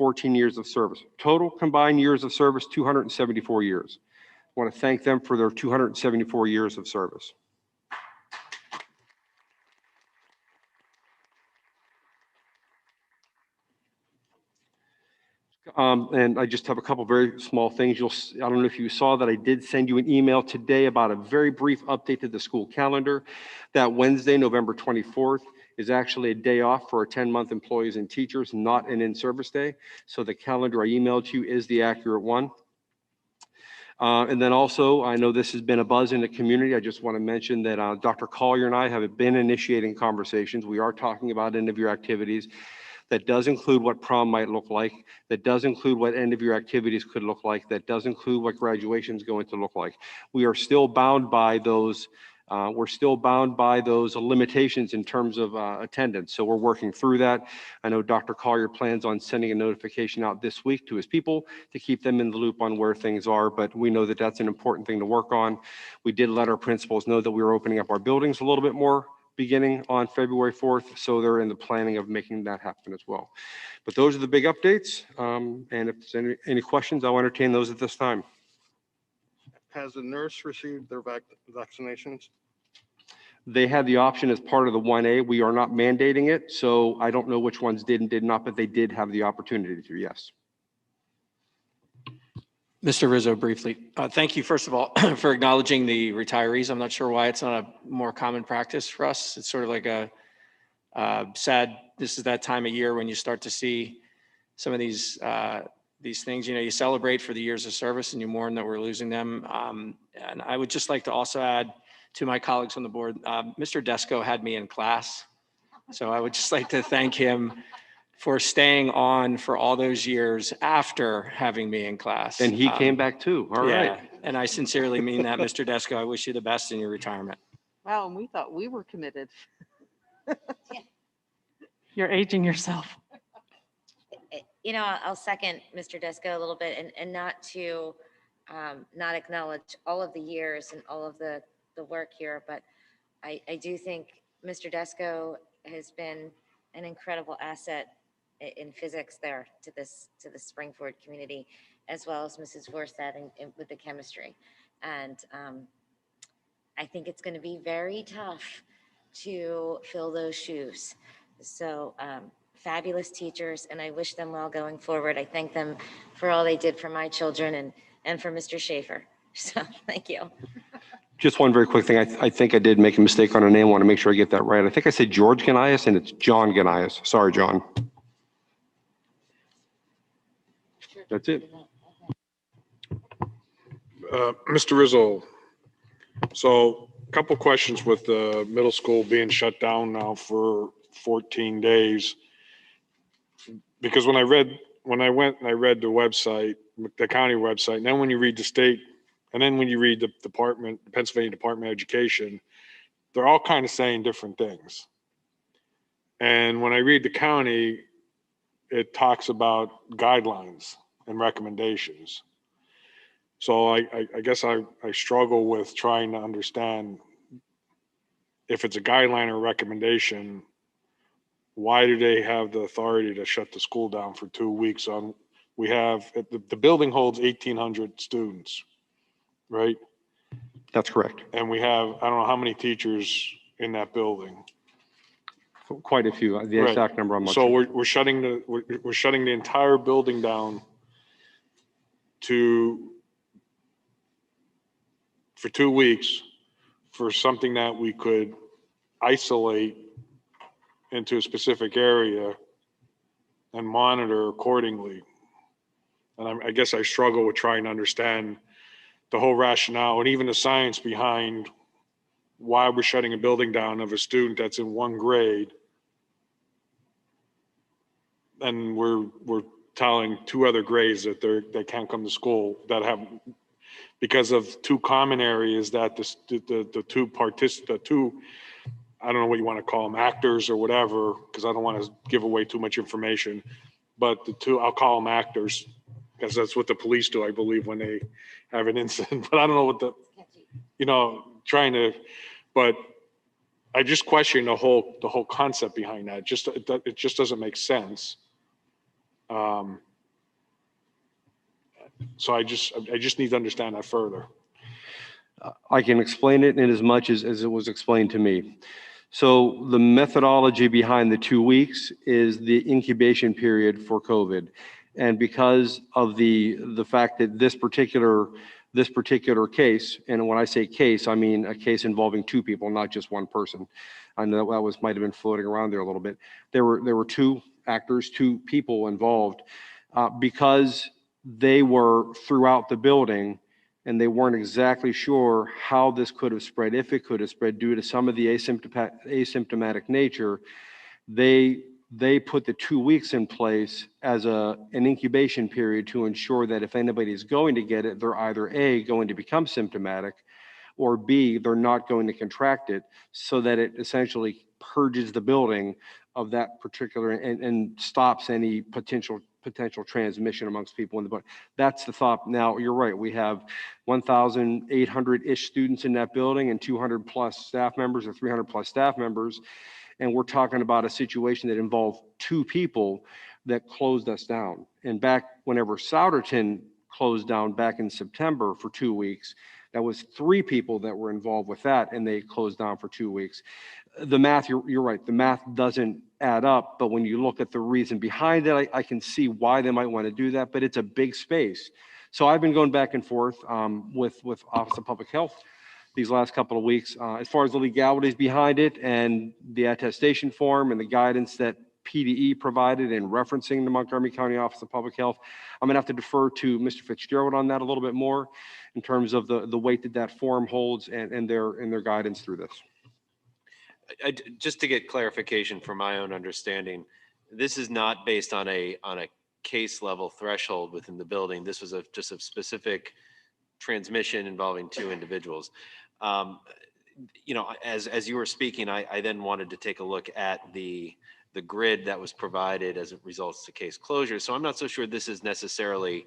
14 years of service. Total combined years of service, 274 years. I want to thank them for their 274 years of service. And I just have a couple very small things. I don't know if you saw that I did send you an email today about a very brief update to the school calendar. That Wednesday, November 24th, is actually a day off for our 10-month employees and teachers, not an in-service day. So the calendar I emailed you is the accurate one. And then also, I know this has been a buzz in the community. I just want to mention that Dr. Collier and I have been initiating conversations. We are talking about end-of-year activities. That does include what prom might look like. That does include what end-of-year activities could look like. That does include what graduation is going to look like. We are still bound by those. We're still bound by those limitations in terms of attendance. So we're working through that. I know Dr. Collier plans on sending a notification out this week to his people to keep them in the loop on where things are, but we know that that's an important thing to work on. We did let our principals know that we were opening up our buildings a little bit more beginning on February 4th, so they're in the planning of making that happen as well. But those are the big updates, and if there's any questions, I'll entertain those at this time. Has the nurse received their vaccinations? They had the option as part of the 1A. We are not mandating it, so I don't know which ones did and did not, but they did have the opportunity to, yes. Mr. Rizzo, briefly, thank you, first of all, for acknowledging the retirees. I'm not sure why it's not a more common practice for us. It's sort of like a sad, this is that time of year when you start to see some of these things. You know, you celebrate for the years of service and you mourn that we're losing them. And I would just like to also add to my colleagues on the board, Mr. Desko had me in class. So I would just like to thank him for staying on for all those years after having me in class. And he came back too. All right. And I sincerely mean that, Mr. Desko. I wish you the best in your retirement. Wow, and we thought we were committed. You're aging yourself. You know, I'll second Mr. Desko a little bit and not to not acknowledge all of the years and all of the work here, but I do think Mr. Desko has been an incredible asset in physics there to the Springford community, as well as Mrs. Vorstad with the chemistry. And I think it's going to be very tough to fill those shoes. So fabulous teachers, and I wish them well going forward. I thank them for all they did for my children and for Mr. Schaefer. So thank you. Just one very quick thing. I think I did make a mistake on a name. I want to make sure I get that right. I think I said George Ganias, and it's John Ganias. Sorry, John. That's it. Mr. Rizzo, so a couple questions with the middle school being shut down now for 14 days. Because when I went and I read the website, the county website, and then when you read the state, and then when you read the Pennsylvania Department of Education, they're all kind of saying different things. And when I read the county, it talks about guidelines and recommendations. So I guess I struggle with trying to understand if it's a guideline or recommendation, why do they have the authority to shut the school down for 2 weeks? We have, the building holds 1,800 students, right? That's correct. And we have, I don't know how many teachers in that building. Quite a few. The exact number I'm not So sure. we're shutting the entire building down for 2 weeks for something that we could isolate into a specific area and monitor accordingly. And I guess I struggle with trying to understand the whole rationale and even the science behind why we're shutting a building down of a student that's in one grade. And we're telling 2 other grades that they can't come to school that have, because of 2 common areas that the two, I don't know what you want to call them, actors or whatever, because I don't want to give away too much information, but I'll call them actors, because that's what the police do, I believe, when they have an incident, but I don't know what but I just question the whole concept behind that. It just doesn't make sense. So I just need to understand that further. I can explain it in as much as it was explained to me. So the methodology behind the 2 weeks is the incubation period for COVID. And because of the fact that this particular case, and when I say case, I mean a case involving two people, not just one person. I know that might have been floating around there a little bit. There were two actors, two people involved, because they were throughout the building and they weren't exactly sure how this could have spread, if it could have spread due to some of the asymptomatic nature. They put the 2 weeks in place as an incubation period to ensure that if anybody is going to get it, they're either A, going to become symptomatic, or B, they're not going to contract it, so that it essentially purges the building of that particular and stops any potential transmission amongst people in the building. That's the thought. Now, you're right. We have 1,800-ish students in that building and 200 plus staff members or 300 plus staff members. And we're talking about a situation that involved two people that closed us down. And back whenever Souderton closed down back in September for 2 weeks, that was three people that were involved with that, and they closed down for 2 weeks. The math, you're right, the math doesn't add up, but when you look at the reason behind it, I can see why they might want to do that, but it's a big space. So I've been going back and forth with Office of Public Health these last couple of weeks, as far as the legalities behind it and the attestation form and the guidance that PDE provided in referencing the Montgomery County Office of Public Health. I'm gonna have to defer to Mr. Fitzgerald on that a little bit more in terms of the weight that form holds and their guidance through this. Just to get clarification from my own understanding, this is not based on a case level threshold within the building. This was just a specific transmission involving two individuals. As you were speaking, I then wanted to take a look at the grid that was provided as it results to case closure. So I'm not so sure this is necessarily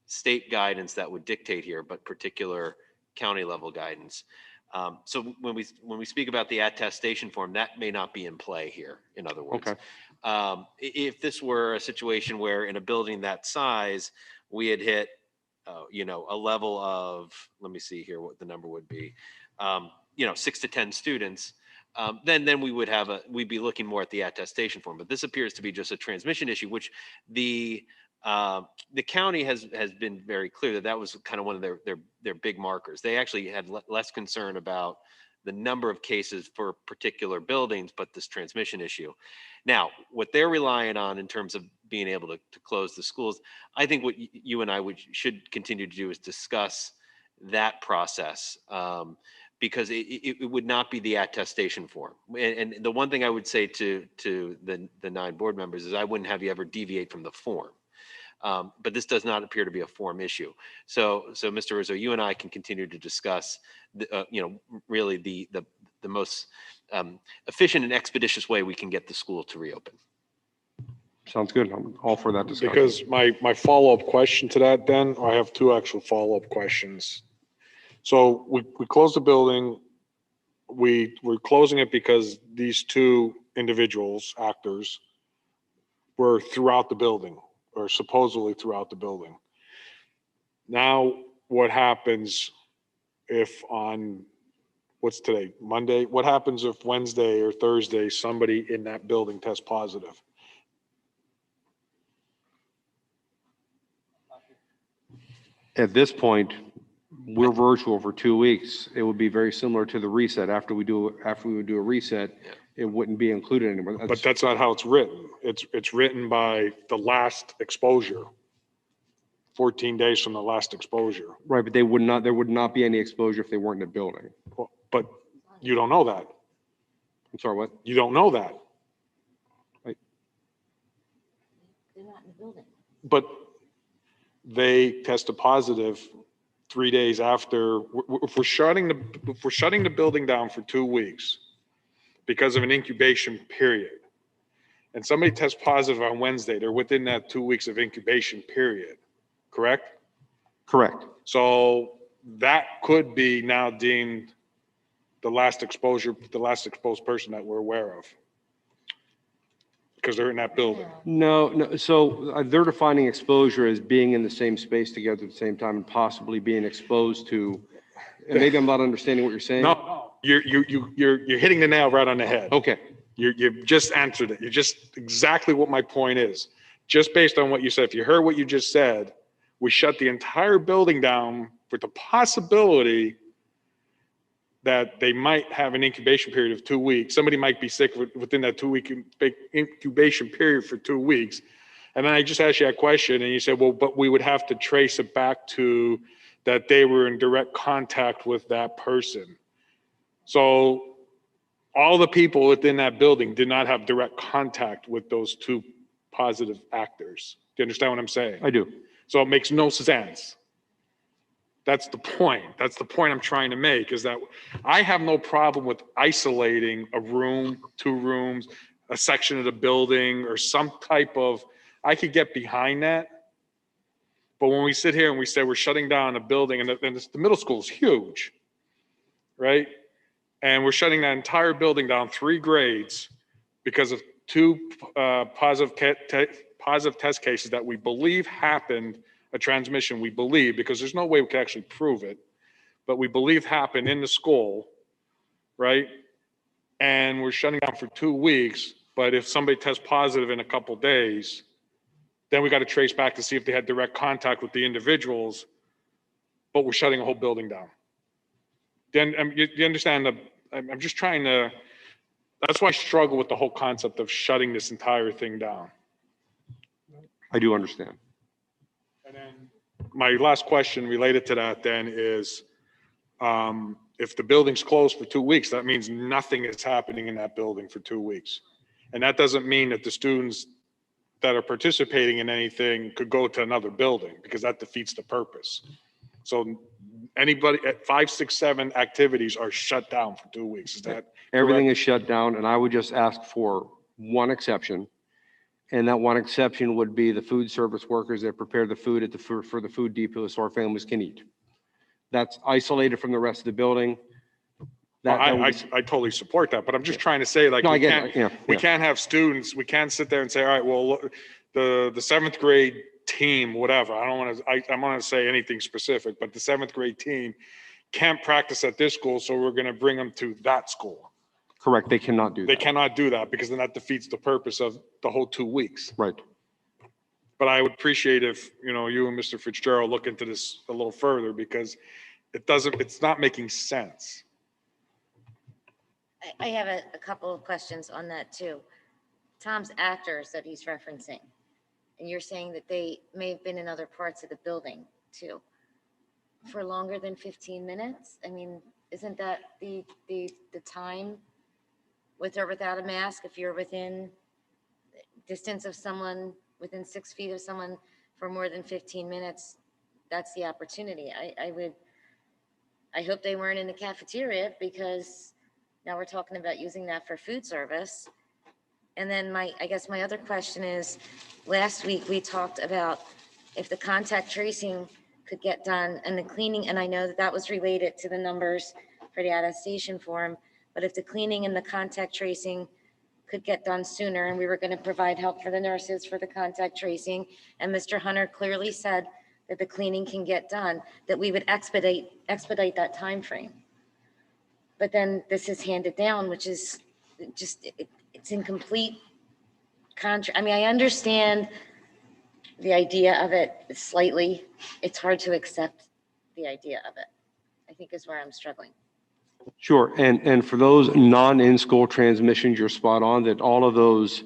state guidance that would dictate here, but particular county level guidance. So when we speak about the attestation form, that may not be in play here, in other words. Okay. If this were a situation where in a building that size, we had hit a level of, let me see here what the number would be, 6 to 10 students, then we'd be looking more at the attestation form. But this appears to be just a transmission issue, which the county has been very clear that was kind of one of their big markers. They actually had less concern about the number of cases for particular buildings, but this transmission issue. Now, what they're relying on in terms of being able to close the schools, I think what you and I should continue to do is discuss that process, because it would not be the attestation form. And the one thing I would say to the 9 board members is I wouldn't have you ever deviate from the form. But this does not appear to be a form issue. So Mr. Rizzo, you and I can continue to discuss, really the most efficient and expeditious way we can get the school to reopen. Sounds good. I'm all for that discussion. Because my follow-up question to that, then, I have two actual follow-up questions. So we closed the building. We're closing it because these two individuals, actors, were throughout the building, or supposedly throughout the building. Now, what happens if on, what's today, Monday? What happens if Wednesday or Thursday, somebody in that building tests positive? At this point, we're virtual for 2 weeks. It would be very similar to the reset. After we would do a reset, it wouldn't be included anymore. But that's not how it's written. It's written by the last exposure, 14 days from the last exposure. Right, but there would not be any exposure if they weren't in the building. But you don't know that. I'm sorry, what? You don't know that. Right. They're not in the building. But they tested positive 3 days after. If we're shutting the building down for 2 weeks because of an incubation period, and somebody tests positive on Wednesday, they're within that 2 weeks of incubation period, correct? Correct. So that could be now deemed the last exposed person that we're aware of. because they're in that building. No. So they're defining exposure as being in the same space together at the same time and possibly being exposed to, and maybe I'm not understanding what you're saying. No, you're hitting the nail right on the head. Okay. You've just answered it. You're just exactly what my point is. Just based on what you said, if you heard what you just said, we shut the entire building down with the possibility that they might have an incubation period of 2 weeks. Somebody might be sick within that 2-week incubation period for 2 weeks. And then I just asked you that question and you said, well, but we would have to trace it back to that they were in direct contact with that person. So all the people within that building did not have direct contact with those 2 positive actors. Do you understand what I'm saying? I do. So it makes no sense. That's the point. That's the point I'm trying to make, is that I have no problem with isolating a room, 2 rooms, a section of the building, or some type of, I could get behind that. But when we sit here and we say we're shutting down a building, and the middle school is huge, right? And we're shutting that entire building down 3 grades because of 2 positive test cases that we believe happened, a transmission, we believe, because there's no way we can actually prove it, but we believe happened in the school, right? And we're shutting down for 2 weeks, but if somebody tests positive in a couple days, then we got to trace back to see if they had direct contact with the individuals, but we're shutting a whole building down. Then you understand I'm just trying to, that's why I struggle with the whole concept of shutting this entire thing down. I do understand. And then my last question related to that then is, if the building's closed for 2 weeks, that means nothing is happening in that building for 2 weeks. And that doesn't mean that the students that are participating in anything could go to another building, because that defeats the purpose. So anybody at 5, 6, 7 activities are shut down for 2 weeks. Is that Everything correct? is shut down, and I would just ask for one exception. And that one exception would be the food service workers that prepare the food at for the food depot so our families can eat. That's isolated from the rest of the building. I totally support that, but I'm just trying to say, like, No, I we get can't, it. Yeah, we yeah. can't have students, we can't sit there and say, all right, well, look, the 7th grade team, whatever, I don't want to, I want to say anything specific, but the 7th grade team can't practice at this school, so we're going to bring them to that school. Correct, they cannot do They that. cannot do that, because then that defeats the purpose of the whole 2 weeks. Right. But I would appreciate if, you and Mr. Fitzgerald look into this a little further, because it's not making sense. I have a couple of questions on that too. Tom's actors that he's referencing, and you're saying that they may have been in other parts of the building too, for longer than 15 minutes? I mean, isn't that the time with or without a mask? If you're within distance of someone, within 6 feet of someone for more than 15 minutes, that's the opportunity. I hope they weren't in the cafeteria, because now we're talking about using that for food service. And then I guess my other question is, last week we talked about if the contact tracing could get done and the cleaning, and I know that was related to the numbers for the attestation form, but if the cleaning and the contact tracing could get done sooner, and we were going to provide help for the nurses for the contact tracing, and Mr. Hunter clearly said that the cleaning can get done, that we would expedite that time frame. But then this is handed down, which is just, it's in complete I mean, I understand the idea of it slightly. It's hard to accept the idea of it, I think, is where I'm struggling. Sure, and for those non-in-school transmissions, you're spot on that all of those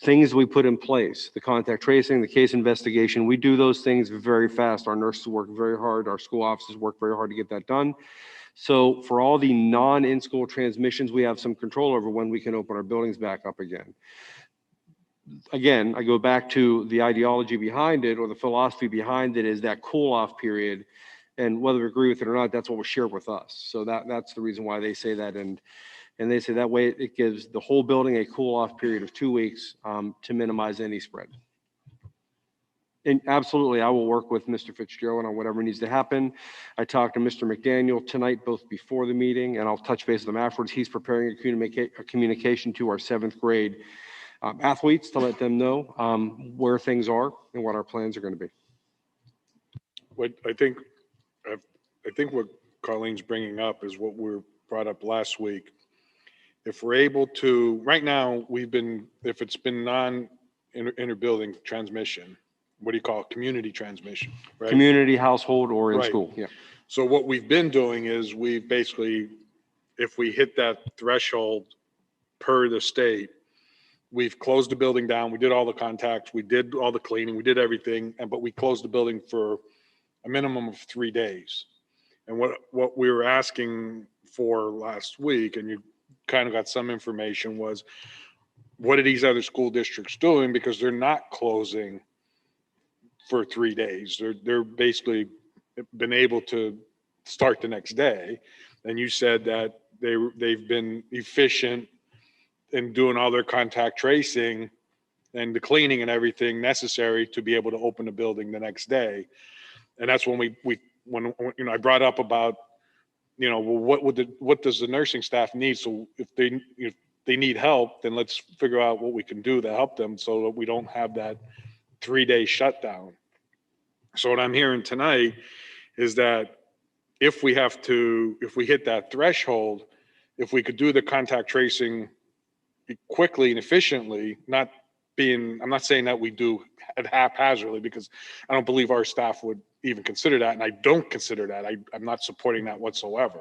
things we put in place, the contact tracing, the case investigation, we do those things very fast. Our nurses work very hard. Our school offices work very hard to get that done. So for all the non-in-school transmissions, we have some control over when we can open our buildings back up again. Again, I go back to the ideology behind it, or the philosophy behind it, is that cool-off period. And whether we agree with it or not, that's what was shared with us. So that's the reason why they say that. And they say that way it gives the whole building a cool-off period of 2 weeks to minimize any spread. And absolutely, I will work with Mr. Fitzgerald on whatever needs to happen. I talked to Mr. McDaniel tonight, both before the meeting, and I'll touch base with him afterwards. He's preparing a communication to our 7th grade athletes to let them know where things are and what our plans are going to be. What I think what Carlene's bringing up is what we brought up last week. If we're able to, right now, if it's been inter-building transmission, what do you call it? Community transmission, right? Community, household, or in Right. school. Yeah. So what we've been doing is we've basically, if we hit that threshold per the state, we've closed the building down. We did all the contacts. We did all the cleaning. We did everything. But we closed the building for a minimum of 3 days. And what we were asking for last week, and you kind of got some information, was what are these other school districts doing? Because they're not closing for 3 days. They're basically been able to start the next day. And you said that they've been efficient in doing all their contact tracing and the cleaning and everything necessary to be able to open the building the next day. And that's when when I brought up about, well, what does the nursing staff need? So if they need help, then let's figure out what we can do to help them so that we don't have that 3-day shutdown. So what I'm hearing tonight is that if we hit that threshold, if we could do the contact tracing quickly and efficiently, I'm not saying that we do it haphazardly, because I don't believe our staff would even consider that. And I don't consider that. I'm not supporting that whatsoever.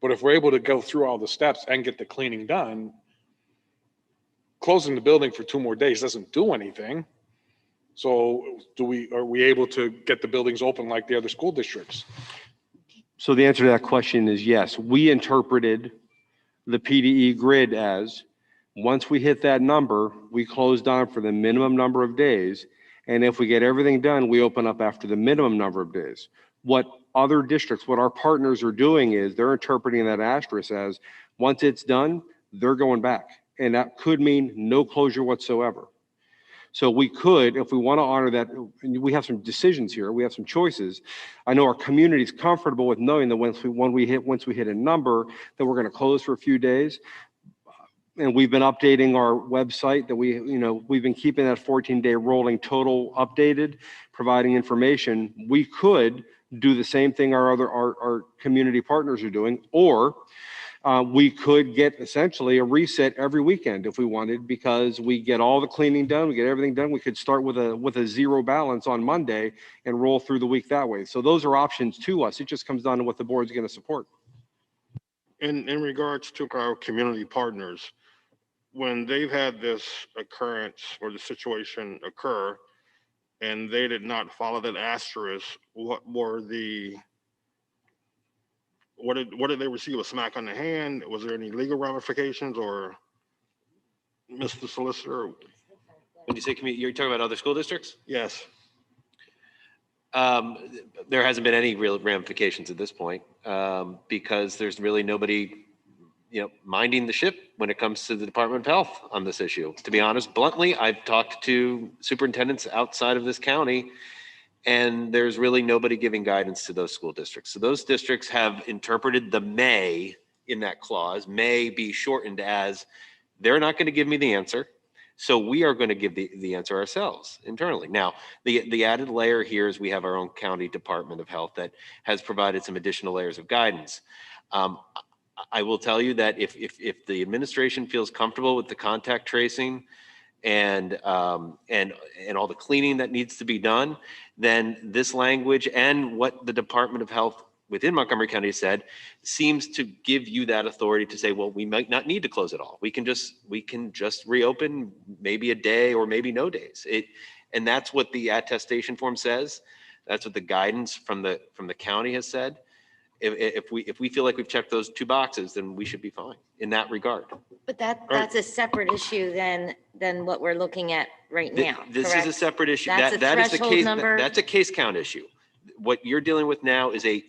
But if we're able to go through all the steps and get the cleaning done, closing the building for 2 more days doesn't do anything. So are we able to get the buildings open like the other school districts? So the answer to that question is yes. We interpreted the PDE grid as, once we hit that number, we close down for the minimum number of days. And if we get everything done, we open up after the minimum number of days. What other districts, what our partners are doing is they're interpreting that asterisk as, once it's done, they're going back. And that could mean no closure whatsoever. So we could, if we want to honor that, and we have some decisions here, we have some choices. I know our community is comfortable with knowing that once we hit a number, that we're going to close for a few days. And we've been updating our website that we've been keeping that 14-day rolling total updated, providing information. We could do the same thing our community partners are doing, or we could get essentially a reset every weekend if we wanted, because we get all the cleaning done, we get everything done. We could start with a zero balance on Monday and roll through the week that way. So those are options to us. It just comes down to what the board's going to support. In regards to our community partners, when they've had this occurrence or the situation occur and they did not follow that asterisk, what did they receive? A smack on the hand? Was there any legal ramifications, or Mr. Solicitor? When you say community, you're talking about other school districts? Yes. There hasn't been any real ramifications at this point, because there's really nobody minding the ship when it comes to the Department of Health on this issue. To be honest, bluntly, I've talked to superintendents outside of this county, and there's really nobody giving guidance to those school districts. So those districts have interpreted the may in that clause, may be shortened as, they're not going to give me the answer, so we are going to give the answer ourselves internally. Now, the added layer here is we have our own county Department of Health that has provided some additional layers of guidance. I will tell you that if the administration feels comfortable with the contact tracing and all the cleaning that needs to be done, then this language and what the Department of Health within Montgomery County said seems to give you that authority to say, well, we might not need to close it all. We can just reopen maybe a day or maybe no days. And that's what the attestation form says. That's what the guidance from the county has said. If we feel like we've checked those 2 boxes, then we should be fine in that regard. But that's a separate issue than what we're looking at right now. This correct? is a separate issue. That's a That is the threshold case. number. That's a case count issue. What you're dealing with now is a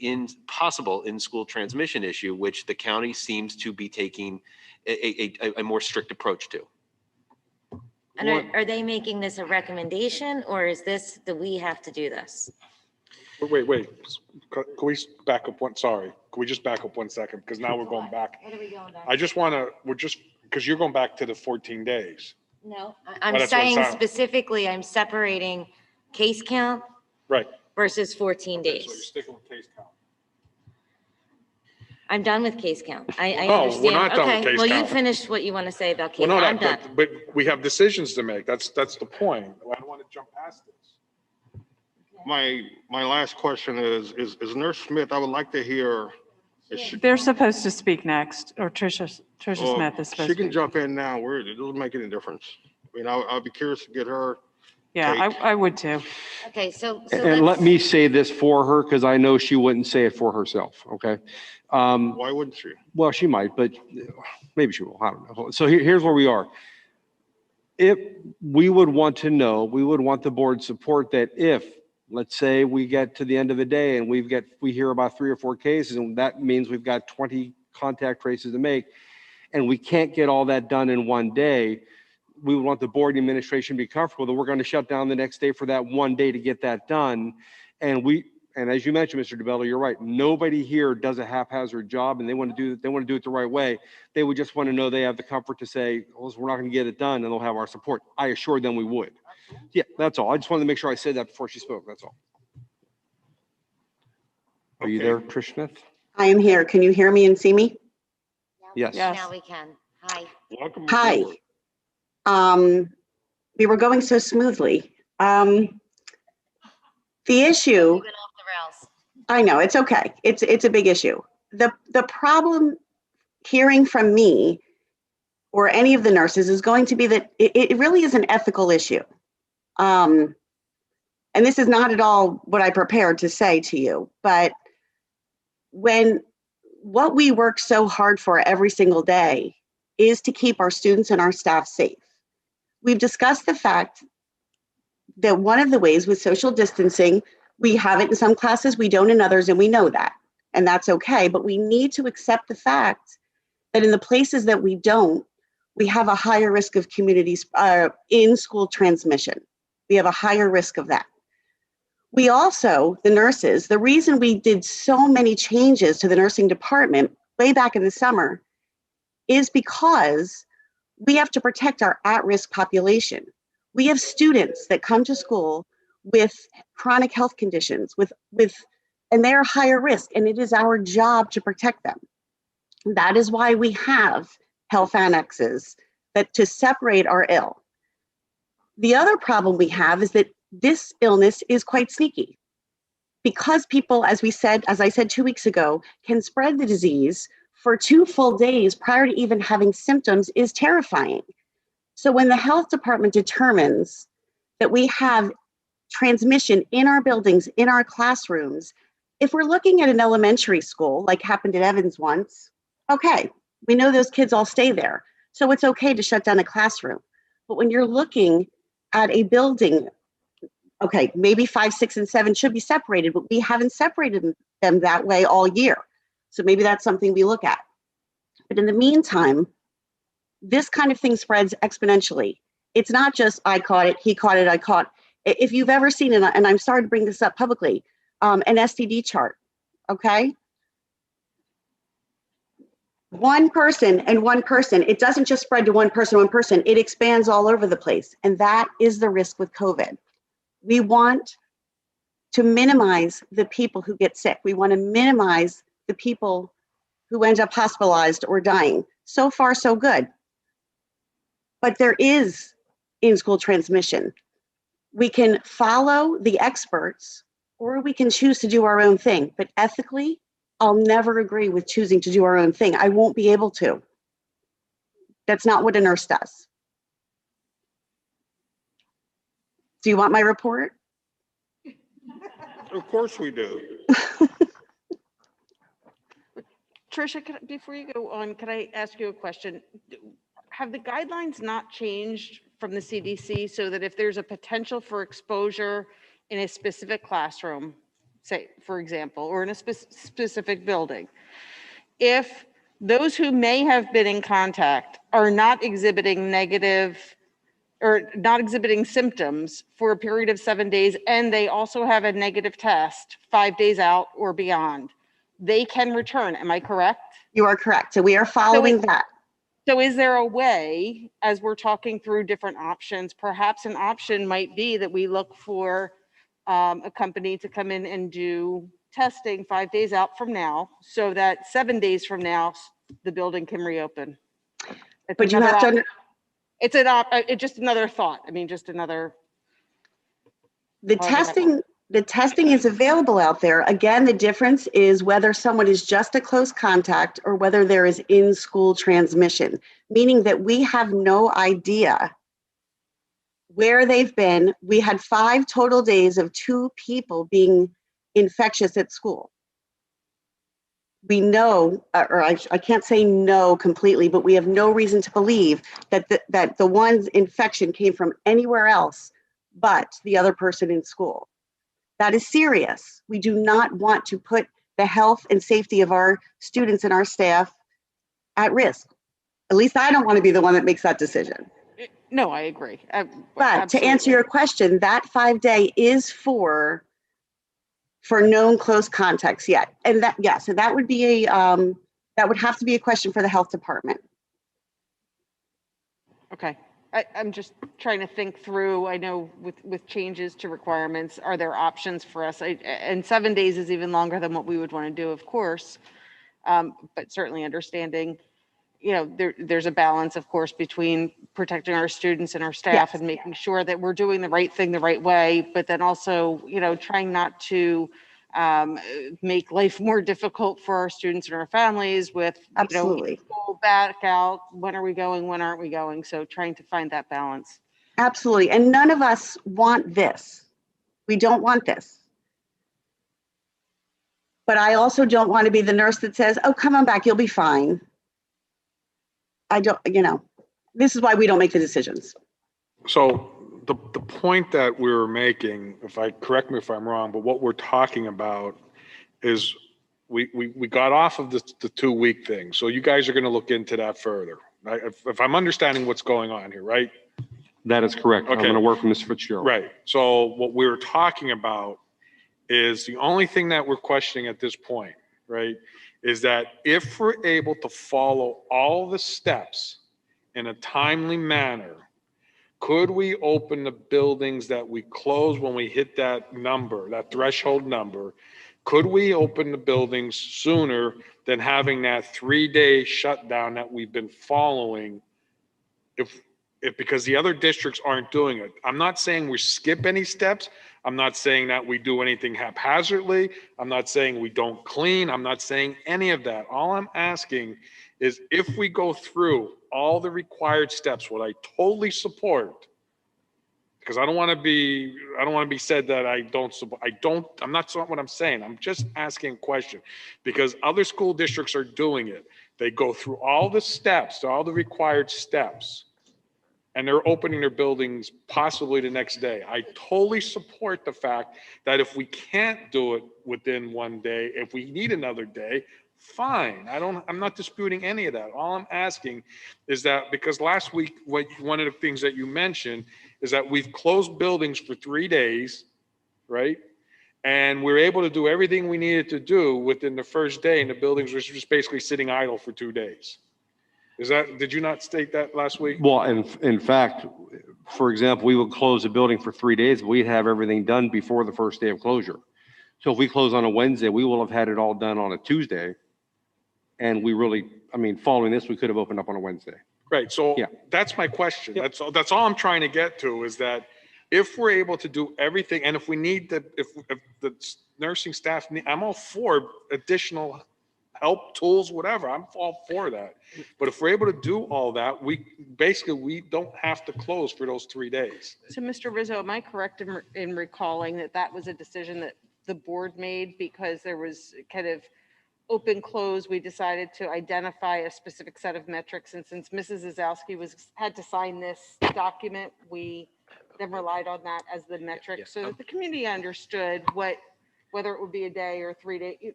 possible in-school transmission issue, which the county seems to be taking a more strict approach to. And are they making this a recommendation, or do we have to do this? Wait. Can we back up sorry. Can we just back up 1 second? Because now we're going back. What are we going back? I just want to, because you're going back to the 14 days. No, Well, I'm that's what it saying sounds- specifically, I'm separating case count Right. versus 14 Okay, so you're days. sticking with case count. I'm done with case count. I No, we're understand. not done with Okay, case well, you count. finished what you want to say about case. Well, no, I'm done. but we have decisions to make. That's the point. I don't want to jump past this. My last question is Nurse Smith, I would like to hear. They're supposed to speak next, or Tricia Well, Smith is supposed she to. can jump in now. It doesn't make any difference. I mean, I'll be curious to get her. Yeah, I would too. Okay, so And let me say this for her, because I know she wouldn't say it for herself, okay? Why wouldn't she? Well, she might, but maybe she will, I don't know. So here's where we are. If we would want to know, we would want the board support that if, let's say we get to the end of the day and we hear about 3 or 4 cases, and that means we've got 20 contact traces to make, and we can't get all that done in one day, we would want the board and administration to be comfortable that we're going to shut down the next day for that one day to get that done. And as you mentioned, Mr. DeBello, you're right. Nobody here does a haphazard job, and they want to do it the right way. They would just want to know they have the comfort to say, well, we're not going to get it done, and they'll have our support. I assured them we would. Yeah, that's all. I just wanted to make sure I said that before she spoke. That's all. Are you there, Trish Smith? I am here. Can you hear me and see me? Yes. Now we can. Hi. Welcome. Hi. We were going so smoothly. The issue, We went off the rails. I know, it's okay. It's a big issue. The problem hearing from me or any of the nurses is going to be that it really is an ethical issue. And this is not at all what I prepared to say to you, but what we work so hard for every single day is to keep our students and our staff safe. We've discussed the fact that one of the ways with social distancing, we have it in some classes, we don't in others, and we know that, and that's okay, but we need to accept the fact that in the places that we don't, we have a higher risk of in-school transmission. We have a higher risk of that. We also, the nurses, the reason we did so many changes to the nursing department way back in the summer is because we have to protect our at-risk population. We have students that come to school with chronic health conditions, and they're higher risk, and it is our job to protect them. That is why we have health annexes to separate our ill. The other problem we have is that this illness is quite sneaky. Because people, as I said 2 weeks ago, can spread the disease for 2 full days prior to even having symptoms is terrifying. So when the health department determines that we have transmission in our buildings, in our classrooms, if we're looking at an elementary school, like happened at Evans once, okay, we know those kids all stay there. So it's okay to shut down a classroom. But when you're looking at a building, okay, maybe 5, 6, and 7 should be separated, but we haven't separated them that way all year. So maybe that's something we look at. But in the meantime, this kind of thing spreads exponentially. It's not just I caught it, he caught it, I caught. If you've ever seen, and I'm sorry to bring this up publicly, an STD chart, okay? One person, it doesn't just spread to one person, it expands all over the place. And that is the risk with COVID. We want to minimize the people who get sick. We want to minimize the people who end up hospitalized or dying. So far, so good. But there is in-school transmission. We can follow the experts, or we can choose to do our own thing. But ethically, I'll never agree with choosing to do our own thing. I won't be able to. That's not what a nurse does. Do you want my report? Of course we do. Tricia, before you go on, can I ask you a question? Have the guidelines not changed from the CDC so that if there's a potential for exposure in a specific classroom, say, for example, or in a specific building, if those who may have been in contact are not exhibiting negative or not exhibiting symptoms for a period of 7 days, and they also have a negative test 5 days out or beyond, they can return. Am I correct? You are correct. So we are following that. So is there a way, as we're talking through different options, perhaps an option might be that we look for a company to come in and do testing 5 days out from now, so that 7 days from now, the building can reopen? It's But you another have to, it's just another thought. I mean, just another. the testing is available out there. Again, the difference is whether someone is just a close contact or whether there is in-school transmission, meaning that we have no idea where they've been. We had 5 total days of 2 people being infectious at school. We know, or I can't say no completely, but we have no reason to believe that the one's infection came from anywhere else but the other person in school. That is serious. We do not want to put the health and safety of our students and our staff at risk. At least I don't want to be the one that makes that decision. No, I agree. But to answer your question, that 5-day is for known close contacts yet. And that, yes, so that would be that would have to be a question for the health department. Okay. I'm just trying to think through, I know with changes to requirements, are there options for us? And 7 days is even longer than what we would want to do, of course. But certainly understanding, there's a balance, of course, between protecting our students and our staff and making sure that we're doing the right thing the right way, but then also, trying not to make life more difficult for our students and our families with, Absolutely. Go back out, when are we going, when aren't we going? So trying to find that balance. Absolutely. And none of us want this. We don't want this. But I also don't want to be the nurse that says, oh, come on back, you'll be fine. I don't, this is why we don't make the decisions. So the point that we were making, correct me if I'm wrong, but what we're talking about is we got off of the 2-week thing. So you guys are going to look into that further. Right? If I'm understanding what's going on here, right? That is correct. Okay. I'm going to work with Mr. Fitzgerald. Right. So what we were talking about is the only thing that we're questioning at this point, right, is that if we're able to follow all the steps in a timely manner, could we open the buildings that we close when we hit that number, that threshold number? Could we open the buildings sooner than having that 3-day shutdown that we've been following? If because the other districts aren't doing it. I'm not saying we skip any steps. I'm not saying that we do anything haphazardly. I'm not saying we don't clean. I'm not saying any of that. All I'm asking is if we go through all the required steps, what I totally support, because I don't want to be said that I don't support. I'm not what I'm saying. I'm just asking a question because other school districts are doing it. They go through all the steps, all the required steps, and they're opening their buildings possibly the next day. I totally support the fact that if we can't do it within 1 day, if we need another day, fine. I'm not disputing any of that. All I'm asking is that because last week, one of the things that you mentioned is that we've closed buildings for 3 days, right? And we're able to do everything we needed to do within the first day, and the buildings were just basically sitting idle for 2 days. Did you not state that last week? Well, in fact, for example, we would close the building for 3 days. We'd have everything done before the first day of closure. So if we close on a Wednesday, we will have had it all done on a Tuesday. And following this, we could have opened up on a Wednesday. Right. So Yeah. that's my question. Yeah. That's all I'm trying to get to is that if we're able to do everything, and if we need if the nursing staff, I'm all for additional help, tools, whatever. I'm all for that. But if we're able to do all that, we don't have to close for those 3 days. So Mr. Rizzo, am I correct in recalling that was a decision that the board made because there was kind of open close? We decided to identify a specific set of metrics, and since Mrs. Zazowski had to sign this document, we then relied on that as the metric so that the community understood whether it would be a day or 3 days.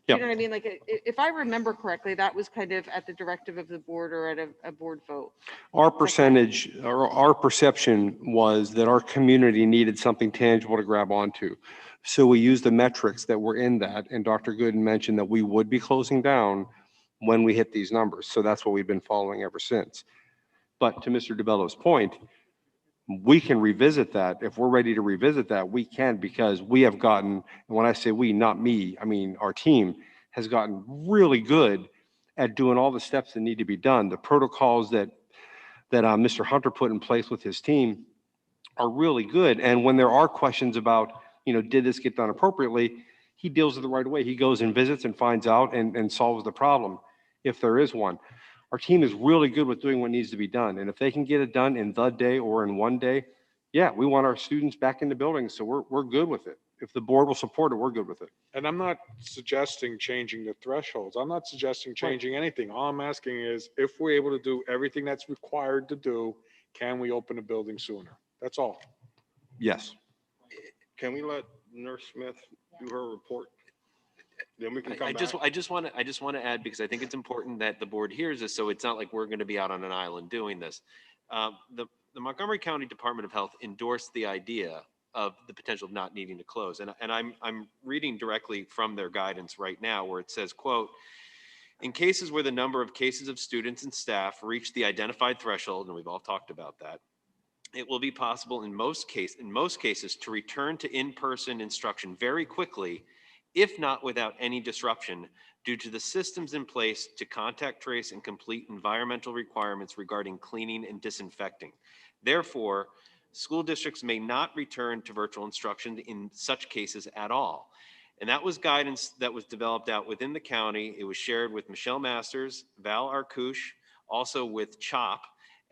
You know what I mean? Like, if I remember correctly, that was kind of at the directive of the board or at a board vote. Our percentage or our perception was that our community needed something tangible to grab onto. So we used the metrics that were in that. And Dr. Gooden mentioned that we would be closing down when we hit these numbers. So that's what we've been following ever since. But to Mr. DeBello's point, we can revisit that. If we're ready to revisit that, we can, because we have gotten, and when I say we, not me, I mean our team has gotten really good at doing all the steps that need to be done. The protocols that Mr. Hunter put in place with his team are really good. And when there are questions about, did this get done appropriately, he deals with it right away. He goes and visits and finds out and solves the problem if there is one. Our team is really good with doing what needs to be done. And if they can get it done in the day or in one day, yeah, we want our students back in the building. So we're good with it. If the board will support it, we're good with it. And I'm not suggesting changing the thresholds. I'm not suggesting changing anything. All I'm asking is if we're able to do everything that's required to do, can we open the building sooner? That's all. Yes. Can we let Nurse Smith do her report? Then we can come I back. just want to add, because I think it's important that the board hears this, so it's not like we're going to be out on an island doing this. The Montgomery County Department of Health endorsed the idea of the potential of not needing to close. And I'm reading directly from their guidance right now, where it says, quote, in cases where the number of cases of students and staff reach the identified threshold, and we've all talked about that, it will be possible in most cases to return to in-person instruction very quickly, if not without any disruption, due to the systems in place to contact trace and complete environmental requirements regarding cleaning and disinfecting. Therefore, school districts may not return to virtual instruction in such cases at all. And that was guidance that was developed out within the county. It was shared with Michelle Masters, Val Arcouche, also with CHOP,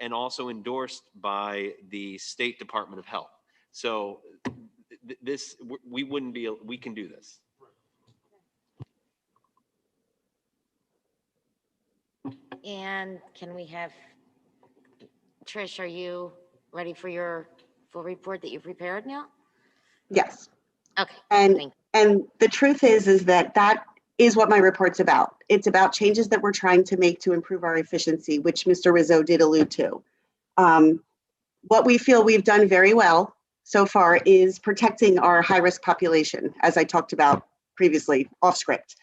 and also endorsed by the State Department of Health. So we can do this. And can we have, Trish, are you ready for your full report that you prepared now? Yes. Okay. And the truth is that is what my report's about. It's about changes that we're trying to make to improve our efficiency, which Mr. Rizzo did allude to. What we feel we've done very well so far is protecting our high-risk population, as I talked about previously off script.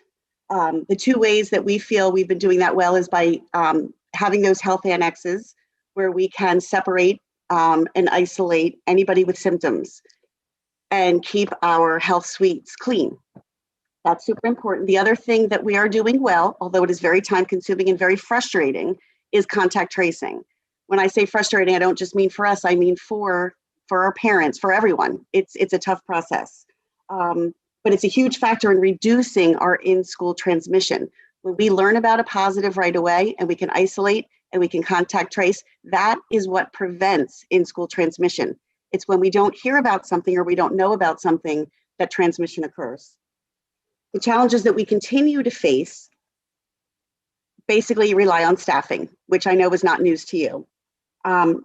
The two ways that we feel we've been doing that well is by having those health annexes where we can separate and isolate anybody with symptoms and keep our health suites clean. That's super important. The other thing that we are doing well, although it is very time consuming and very frustrating, is contact tracing. When I say frustrating, I don't just mean for us, I mean for our parents, for everyone. It's a tough process. But it's a huge factor in reducing our in-school transmission. When we learn about a positive right away and we can isolate and we can contact trace, that is what prevents in-school transmission. It's when we don't hear about something or we don't know about something that transmission occurs. The challenges that we continue to face basically rely on staffing, which I know is not news to you.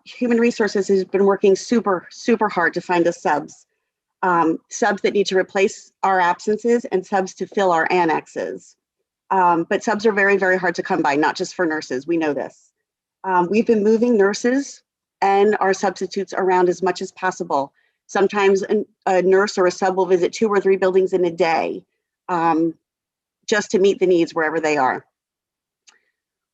Human Resources has been working super, super hard to find us subs that need to replace our absences and subs to fill our annexes. But subs are very, very hard to come by, not just for nurses. We know this. We've been moving nurses and our substitutes around as much as possible. Sometimes a nurse or a sub will visit 2 or 3 buildings in a day just to meet the needs wherever they are.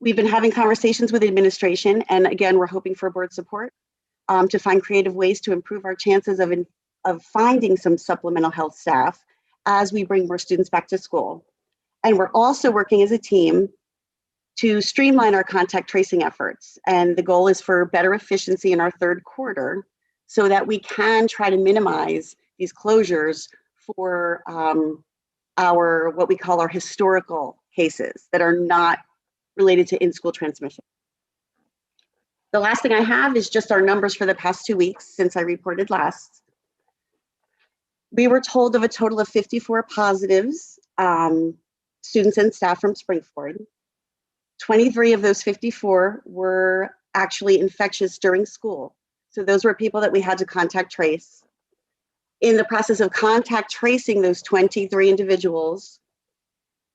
We've been having conversations with administration, and again, we're hoping for board support to find creative ways to improve our chances of finding some supplemental health staff as we bring more students back to school. And we're also working as a team to streamline our contact tracing efforts. And the goal is for better efficiency in our third quarter so that we can try to minimize these closures for what we call our historical cases that are not related to in-school transmission. The last thing I have is just our numbers for the past 2 weeks since I reported last. We were told of a total of 54 positives, students and staff from Springford. 23 of those 54 were actually infectious during school. So those were people that we had to contact trace. In the process of contact tracing those 23 individuals,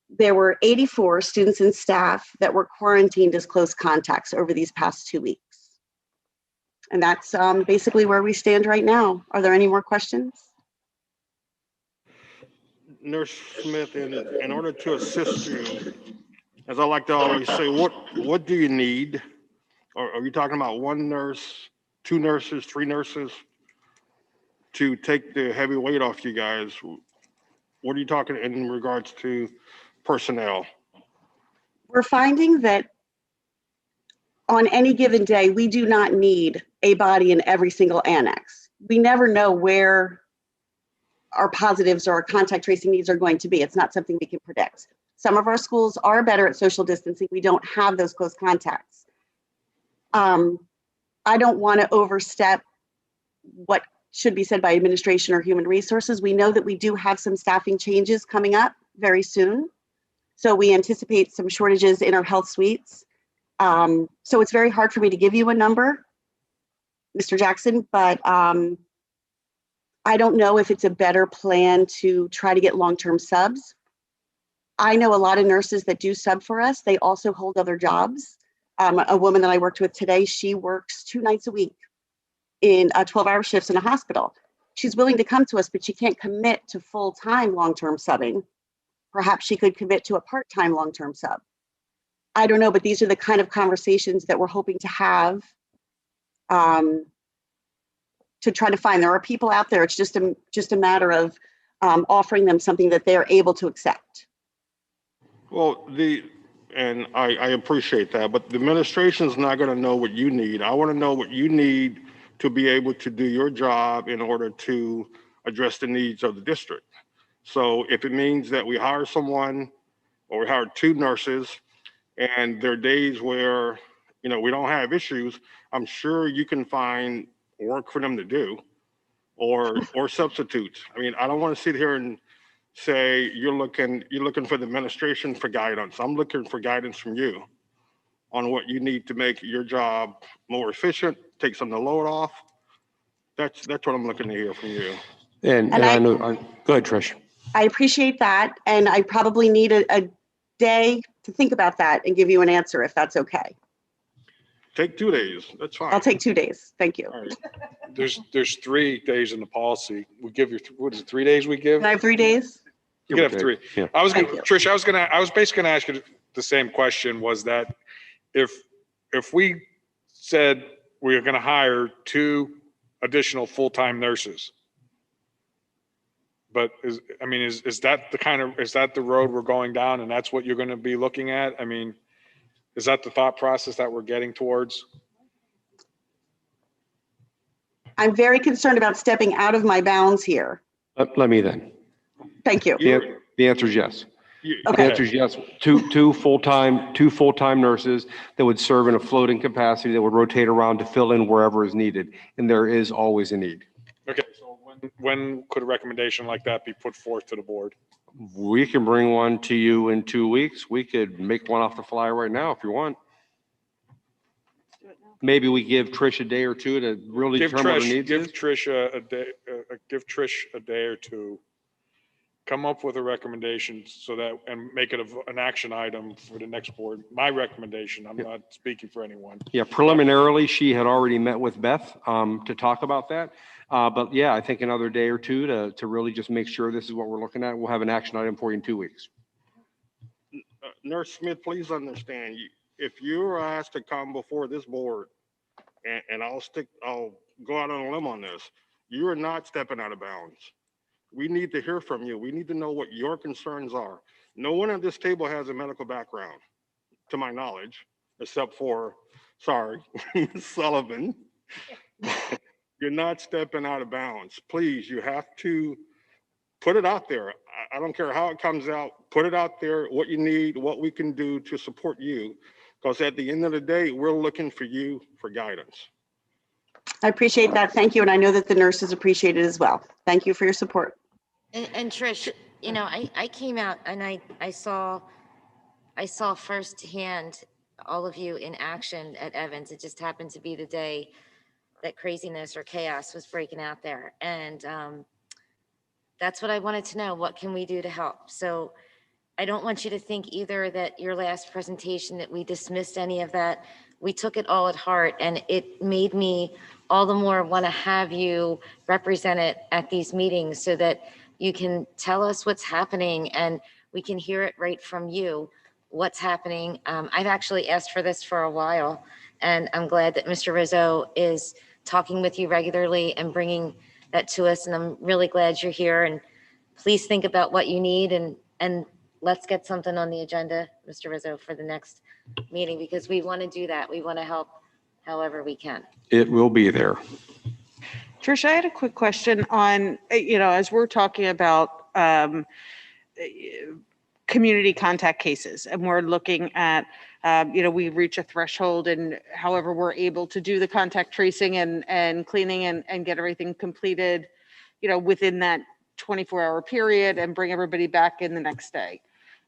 there were 84 students and staff that were quarantined as close contacts over these past 2 weeks. And that's basically where we stand right now. Are there any more questions? Nurse Smith, in order to assist you as I like to always say, what do you need? Or are you talking about one nurse, two nurses, three nurses to take the heavy weight off you guys? What are you talking in regards to personnel? We're finding that on any given day, we do not need a body in every single annex. We never know where our positives or our contact tracing needs are going to be. It's not something we can predict. Some of our schools are better at social distancing. We don't have those close contacts. I don't want to overstep what should be said by administration or human resources. We know that we do have some staffing changes coming up very soon. So we anticipate some shortages in our health suites. So it's very hard for me to give you a number, Mr. Jackson, but I don't know if it's a better plan to try to get long-term subs. I know a lot of nurses that do sub for us. They also hold other jobs. A woman that I worked with today, she works 2 nights a week in 12-hour shifts in a hospital. She's willing to come to us, but she can't commit to full-time long-term subbing. Perhaps she could commit to a part-time long-term sub. I don't know, but these are the kind of conversations that we're hoping to have to try to find. There are people out there. It's just a matter of offering them something that they're able to accept. Well, and I appreciate that, but the administration's not going to know what you need. I want to know what you need to be able to do your job in order to address the needs of the district. So if it means that we hire someone or we hire 2 nurses and there are days where, we don't have issues, I'm sure you can find work for them to do or substitutes. I mean, I don't want to sit here and say you're looking for the administration for guidance. I'm looking for guidance from you on what you need to make your job more efficient, take some of the load off. That's what I'm looking to hear from you. And I know, go ahead, Trish. I appreciate that, and I probably need a day to think about that and give you an answer if that's okay. Take 2 days. That's fine. I'll take 2 days. Thank you. All right. There's 3 days in the policy. We give you, what is it, 3 days we give? Can I have 3 days? You can have 3. Yeah. Trish, I was basically gonna ask you the same question, was that if we said we were gonna hire 2 additional full-time nurses, but is that the road we're going down and that's what you're gonna be looking at? I mean, is that the thought process that we're getting towards? I'm very concerned about stepping out of my bounds here. Let me then. Thank you. The answer is yes. Okay. The answer is yes. Two full-time nurses that would serve in a floating capacity that would rotate around to fill in wherever is needed. And there is always a need. Okay, so when could a recommendation like that be put forth to the board? We can bring one to you in 2 weeks. We could make one off the fly right now if you want. Maybe we give Trish a day or 2 to really determine what her needs is. Give Trish a day or 2. Come up with a recommendation and make it an action item for the next board. My recommendation, I'm not speaking for anyone. Yeah, preliminarily, she had already met with Beth to talk about that. But yeah, I think another day or 2 to really just make sure this is what we're looking at. We'll have an action item for you in 2 weeks. Nurse Smith, please understand, if you're asked to come before this board, and I'll go out on a limb on this, you are not stepping out of bounds. We need to hear from you. We need to know what your concerns are. No one at this table has a medical background, to my knowledge, except for, sorry, Ms. Sullivan. You're not stepping out of bounds. Please, you have to put it out there. I don't care how it comes out. Put it out there, what you need, what we can do to support you. Because at the end of the day, we're looking for you for guidance. I appreciate that. Thank you. And I know that the nurses appreciate it as well. Thank you for your support. And Trish, I came out and I saw firsthand all of you in action at Evans. It just happened to be the day that craziness or chaos was breaking out there. And that's what I wanted to know. What can we do to help? So I don't want you to think either that your last presentation, that we dismissed any of that. We took it all at heart, and it made me all the more want to have you represent it at these meetings so that you can tell us what's happening and we can hear it right from you. what's happening. I've actually asked for this for a while, and I'm glad that Mr. Rizzo is talking with you regularly and bringing that to us. And I'm really glad you're here. And please think about what you need, and let's get something on the agenda, Mr. Rizzo, for the next meeting, because we want to do that. We want to help however we can. It will be there. Trish, I had a quick question on, as we're talking about community contact cases, and we're looking at, we reach a threshold, and however we're able to do the contact tracing and cleaning and get everything completed, within that 24-hour period and bring everybody back in the next day.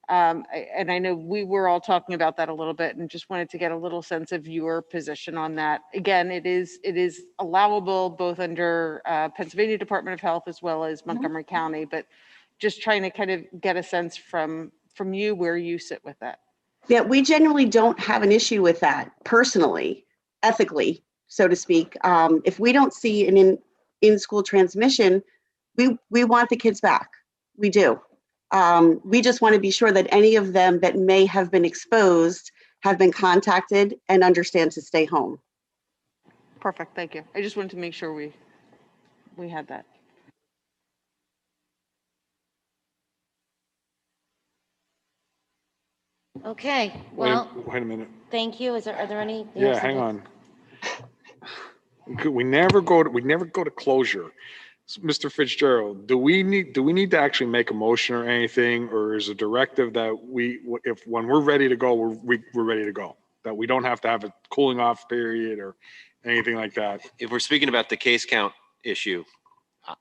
And I know we were all talking about that a little bit, and just wanted to get a little sense of your position on that. Again, it is allowable both under Pennsylvania Department of Health as well as Montgomery County, but just trying to kind of get a sense from you where you sit with that. Yeah, we generally don't have an issue with that personally, ethically, so to speak. If we don't see an in-school transmission, we want the kids back. We do. We just want to be sure that any of them that may have been exposed have been contacted and understand to stay home. Perfect, thank you. I just wanted to make sure we had that. Okay, well, Wait a minute. thank you. Are there any? Yeah, hang on. We never go to closure. Mr. Fitzgerald, do we need to actually make a motion or anything, or is a directive that when we're ready to go, we're ready to go, that we don't have to have a cooling off period or anything like that? If we're speaking about the case count issue,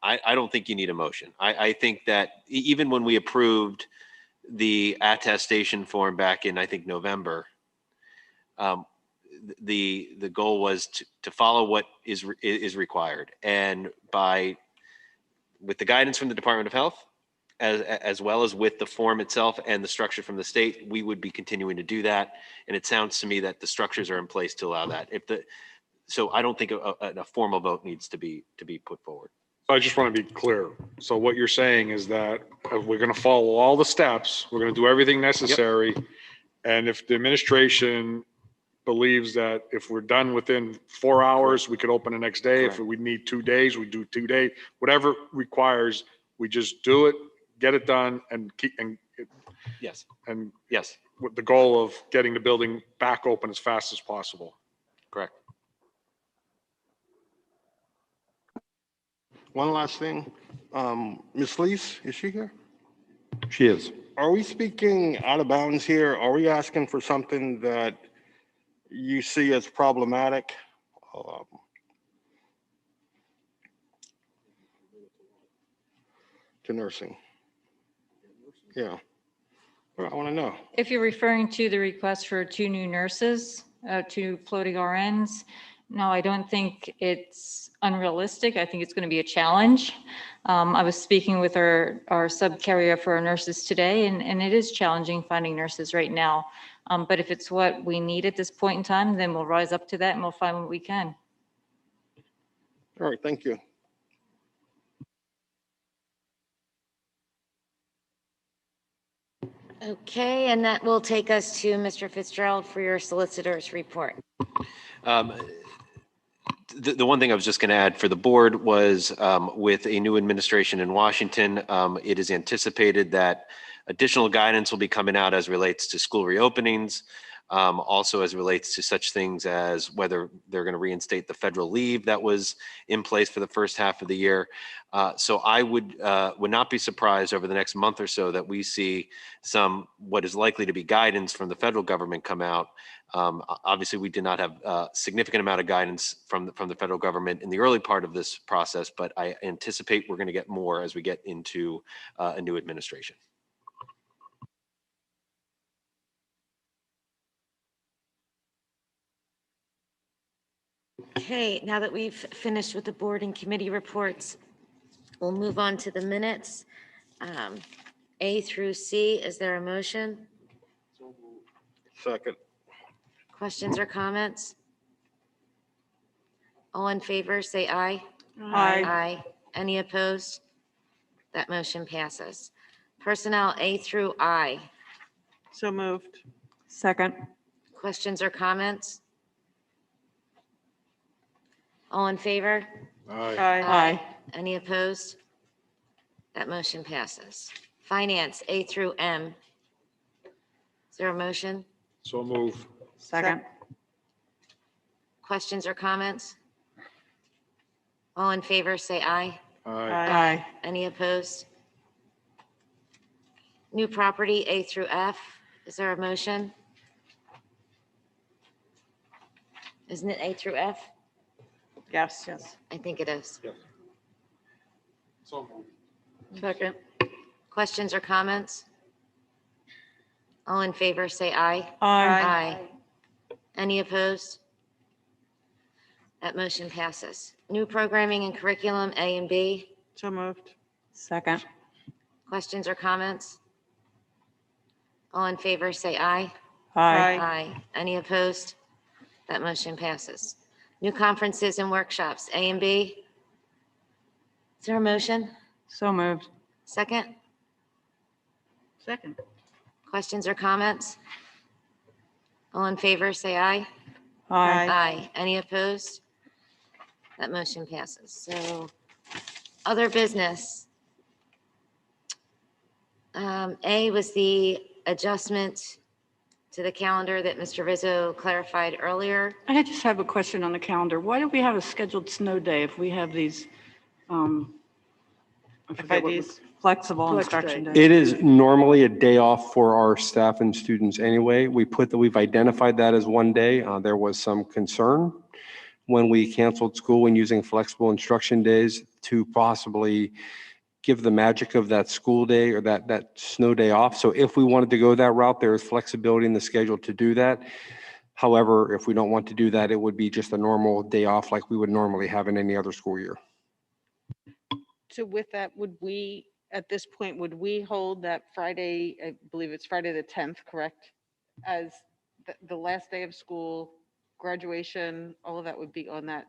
I don't think you need a motion. I think that even when we approved the attestation form back in, I think, November, the goal was to follow what is required, and with the guidance from the Department of Health, as well as with the form itself and the structure from the state, we would be continuing to do that. And it sounds to me that the structures are in place to allow that. So I don't think a formal vote needs to be put forward. I just want to be clear. So what you're saying is that we're going to follow all the steps. We're going to do everything necessary. Yep. And if the administration believes that if we're done within 4 hours, we could open the next day. Correct. If we need 2 days, we do 2 days. Whatever requires, we just do it, get it done, and yes, with the goal of getting the building back open as fast as possible. Correct. One last thing. Ms. Lees, is she here? She is. Are we speaking out of bounds here? Are we asking for something that you see as problematic? To nursing. Yeah. Well, I want to know. If you're referring to the request for 2 new nurses, 2 floating RNs, no, I don't think it's unrealistic. I think it's going to be a challenge. I was speaking with our subcarrier for our nurses today, and it is challenging finding nurses right now. But if it's what we need at this point in time, then we'll rise up to that and we'll find what we can. All right, thank you. Okay, and that will take us to Mr. Fitzgerald for your solicitor's report. The one thing I was just going to add for the board was with a new administration in Washington, it is anticipated that additional guidance will be coming out as relates to school reopenings, also as relates to such things as whether they're going to reinstate the federal leave that was in place for the first half of the year. So I would not be surprised over the next month or so that we see what is likely to be guidance from the federal government come out. Obviously, we did not have a significant amount of guidance from the federal government in the early part of this process, but I anticipate we're going to get more as we get into a new administration. Okay, now that we've finished with the board and committee reports, we'll move on to the minutes. A through C, is there a motion? Second. Questions or comments? All in favor, say aye. Aye. Aye. Any opposed? That motion passes. Personnel A through I. So moved. Second. Questions or comments? All in favor? Aye. Any opposed? That motion passes. Finance, A through M. Is there a motion? So move. Second. Questions or comments? All in favor, say aye. Aye. Any opposed? New property, A through F. Is there a motion? Isn't it A through F? Yes. Yes. I think it is. So move. Second. Questions or comments? All in favor, say aye. Aye. Any opposed? That motion passes. New programming and curriculum, A and B. So moved. Second. Questions or comments? All in favor, say aye. Aye. Any opposed? That motion passes. New conferences and workshops, A and B. Is there a motion? So moved. Second? Second. Questions or comments? All in favor, say aye. Aye. Any opposed? That motion passes. So, other business. A was the adjustment to the calendar that Mr. Rizzo clarified earlier. I just have a question on the calendar. Why do we have a scheduled snow day if we have these, I forget what FIDs? flexible Flex instruction day. days? It is normally a day off for our staff and students anyway. We've identified that as one day. There was some concern when we canceled school and using flexible instruction days to possibly give the magic of that school day or that snow day off. So if we wanted to go that route, there is flexibility in the schedule to do that. However, if we don't want to do that, it would be just a normal day off like we would normally have in any other school year. So with that, would we, at this point, would we hold that Friday, I believe it's Friday the 10th, correct? As the last day of school, graduation, all of that would be on that?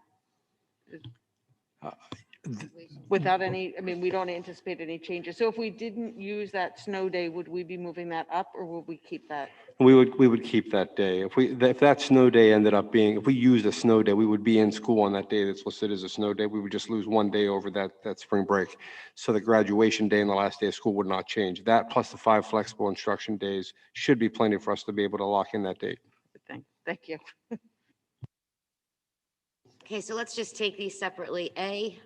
Without any, I mean, we don't anticipate any changes. So if we didn't use that snow day, would we be moving that up or would we keep that? We would keep that day. If that snow day ended up being, if we used a snow day, we would be in school on that day that's listed as a snow day. We would just lose one day over that spring break. So the graduation day and the last day of school would not change. That plus the 5 flexible instruction days should be plenty for us to be able to lock in that date. Thank you. Okay, so let's just take these separately. A,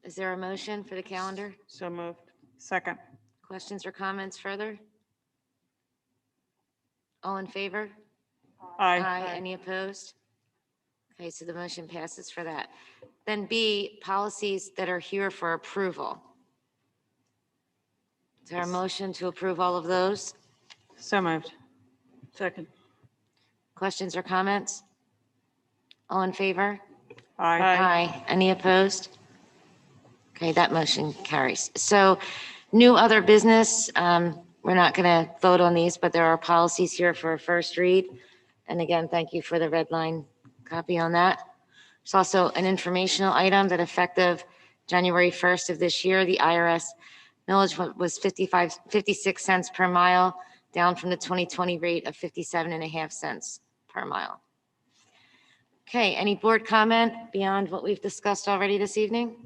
is there a motion for the calendar? So moved. Second. Questions or comments further? All in favor? Aye. Any opposed? Okay, so the motion passes for that. Then B, policies that are here for approval. Is there a motion to approve all of those? So moved. Second. Questions or comments? All in favor? Aye. Any opposed? Okay, that motion carries. So new other business, we're not going to vote on these, but there are policies here for a first read. And again, thank you for the red line copy on that. There's also an informational item that effective January 1st of this year, the IRS millage was 56 cents per mile, down from the 2020 rate of 57.5 cents per mile. Okay, any board comment beyond what we've discussed already this evening?